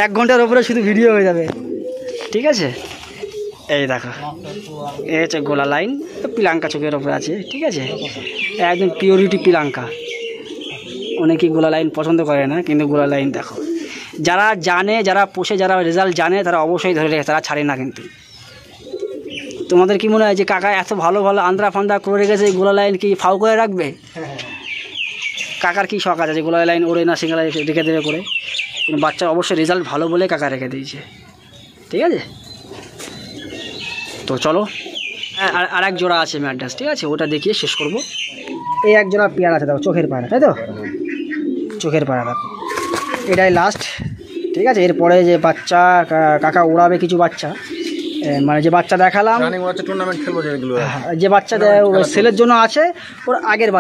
1 ঘন্টার উপরে শুধু ভিডিও হয়ে যাবে। ঠিক আছে, এই দেখো, এই হচ্ছে গোলা লাইন, পিলাঙ্কা চোখের ওপরে আছে। ঠিক আছে, একদম পিওরিটি পিলাঙ্কা। অনেকেই গোলা লাইন পছন্দ করে না, কিন্তু গোলা লাইন দেখো, যারা জানে, যারা পোষে, যারা রেজাল্ট জানে, তারা অবশ্যই ধরে রেখেছে, তারা ছাড়ে না। কিন্তু তোমাদের কি মনে হয় যে কাকা এত ভালো ভালো আন্দ্রা ফান্দ্রা করে রেখেছে, গোলা লাইন কি ফাউ করে রাখবে? কাকার কি শখ আছে যে গোলা লাইন ওড়ে না, সিঙ্গেল রেখে দেবে করে? কিন্তু বাচ্চার অবশ্যই রেজাল্ট ভালো বলে কাকা রেখে দিয়েছে। ঠিক আছে, তো চলো আর এক জোড়া আছে ম্যাড্রাস। ঠিক আছে, ওটা দেখিয়ে শেষ করব। এই এক জোড়া পেয়ার আছে, দেখো চোখের পায়রা, তাই তো? চোখের পায়রা দেখো, এটাই লাস্ট। ঠিক আছে, এরপরে যে বাচ্চা কাকা ওড়াবে কিছু বাচ্চা, মানে যে বাচ্চা দেখালাম, টুর্নামেন্ট খেলবো যেগুলো, যে বাচ্চা সেলের জন্য আছে, ওর আগের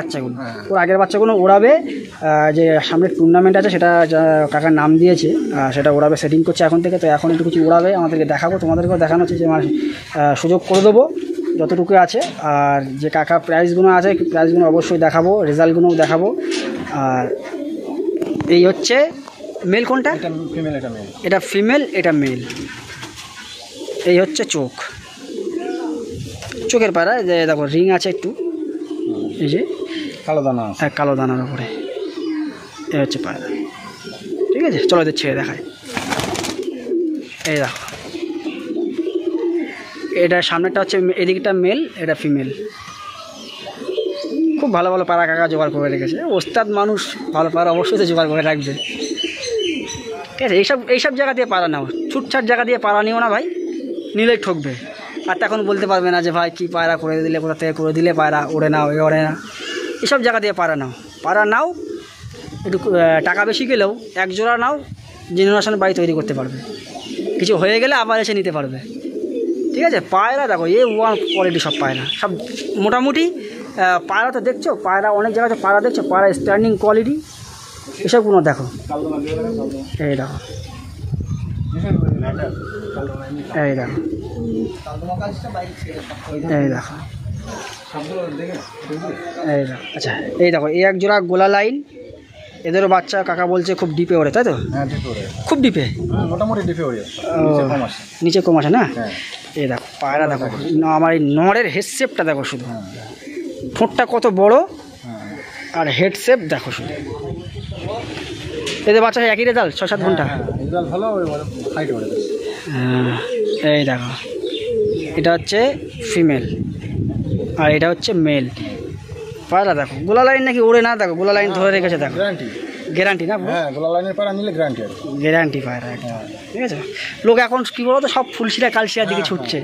বাচ্চাগুলো ওড়াবে। যে সামনে টুর্নামেন্ট আছে, সেটা কাকার নাম দিয়েছে, সেটা ওড়াবে, সেটিং করছে এখন থেকে। তো এখন একটু কিছু ওড়াবে, আমাদেরকে দেখাবো, তোমাদেরকেও দেখানো হচ্ছে, যে মানে সুযোগ করে দেবো যতটুকু আছে। আর যে কাকা প্রাইজগুলো আছে, প্রাইজগুলো অবশ্যই দেখাবো, রেজাল্টগুলোও দেখাবো। আর এই হচ্ছে মেল, কোনটা? এটা ফিমেল, এটা মেল। এই হচ্ছে চোখের পায়রা, যে দেখো রিং আছে একটু, এই যে কালো দানা, কালো দানার উপরে। এই হচ্ছে পায়রা। ঠিক আছে, চলো এদের ছেড়ে দেখায়। এই দেখো, এটা সামনেটা হচ্ছে, এদিকটা মেল, এটা ফিমেল। খুব ভালো ভালো পায়রা কাকা জোগাড় করে রেখেছে, ওস্তাদ মানুষ, ভালো পায়রা অবশ্যই তো জোগাড় করে রাখবে। ঠিক আছে, এইসব জায়গা দিয়ে পায়রা নাও, ছুটছাট জায়গা দিয়ে পায়রা নিও না ভাই, নিলেই ঠকবে। আর তখন বলতে পারবে না যে ভাই কী পায়রা করে দিলে, কোথা থেকে করে দিলে, পায়রা ওড়ে না, ওড়ে না। এসব জায়গা দিয়ে পায়রা নাও, একটু টাকা বেশি গেলেও এক জোড়া নাও, জেনারেশন বাড়ি তৈরি করতে পারবে, কিছু হয়ে গেলে আবার এসে নিতে পারবে। ঠিক আছে, পায়রা দেখো, ওয়ান কোয়ালিটি সব পায়রা, সব মোটামুটি পায়রা তো দেখছো, পায়রা অনেক জায়গায় পায়রা দেখছো, পায়রা স্ট্যান্ডিং কোয়ালিটি, এসবগুলো দেখো। এই দেখো, এই দেখো, এই দেখো, এই দেখো। আচ্ছা, এই দেখো, এই এক জোড়া গোলা লাইন, এদেরও বাচ্চা কাকা বলছে খুব ডিপে ওড়ে, তাই তো? খুব ডিপে, মোটামুটি ডিপে ওড়ে, নিচে কম আসে না? এই দেখো পায়রা দেখো, আমার এই নড়ের হেড শেপটা দেখো শুধু, ঠোঁটটা কত বড়, আর হেড শেপ দেখো শুধু। এদের বাচ্চা একই রেজাল্ট, 6-7 ঘন্টা। এই দেখো, এটা হচ্ছে ফিমেল, আর এটা হচ্ছে মেল। পায়রা দেখো, গোলা লাইন নাকি ওড়ে না, দেখো গোলা লাইন ধরে রেখেছে, দেখো গ্যারান্টি না? গোলা লাইনের পায়রা নিলে গ্যারান্টি পায়রা, ঠিক আছে। লোক এখন কী বলতো, সব ফুলশিরা কালশিরার দিকে ছুটছে,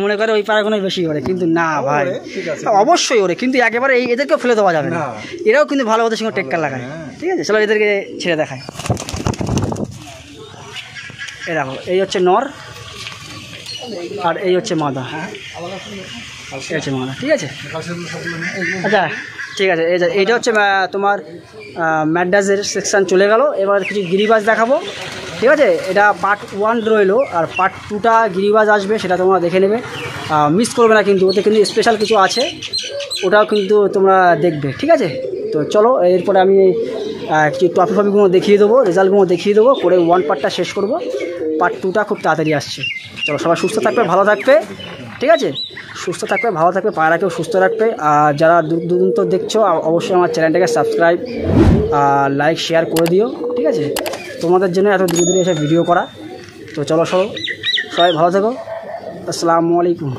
মনে করে ওই পায়রাগুলোই বেশি ওড়ে, কিন্তু না ভাই, অবশ্যই ওড়ে, কিন্তু একেবারে এদেরকেও ফেলে দেওয়া যাবে না, এরাও কিন্তু ভালো ওদের সঙ্গে টেক্কার লাগায়। ঠিক আছে, চলো এদেরকে ছেড়ে দেখায়। এই দেখো, এই হচ্ছে নর, আর এই হচ্ছে মাদা, এই হচ্ছে মাদা। ঠিক আছে, আচ্ছা ঠিক আছে। এইটা হচ্ছে তোমার ম্যাড্রাসের সেকশান চলে গেল। এবার কিছু গিরিবাজ দেখাবো, ঠিক আছে, এটা পার্ট 1 রইলো, আর পার্ট 2টা গিরিবাজ আসবে, সেটা তোমরা দেখে নেবে, মিস করবে না কিন্তু, ওতে কিন্তু স্পেশাল কিছু আছে, ওটাও কিন্তু তোমরা দেখবে। ঠিক আছে, তো চলো এরপরে আমি কিছু টপিগুলো দেখিয়ে দেবো, রেজাল্টগুলো দেখিয়ে দেবো, করে 1 পার্টটা শেষ করব, পার্ট 2টা খুব তাড়াতাড়ি আসছে। চলো সবাই সুস্থ থাকবে, ভালো থাকবে, ঠিক আছে, সুস্থ থাকবে, ভালো থাকবে, পায়রাকেও সুস্থ রাখবে। আর যারা দূর দেখছো অবশ্যই আমার চ্যানেলটাকে সাবস্ক্রাইব লাইক শেয়ার করে দিও। ঠিক আছে, তোমাদের জন্য এত দূরে এসে ভিডিও করা। তো চলো সবাই ভালো থেকো, আসসালামু আলাইকুম।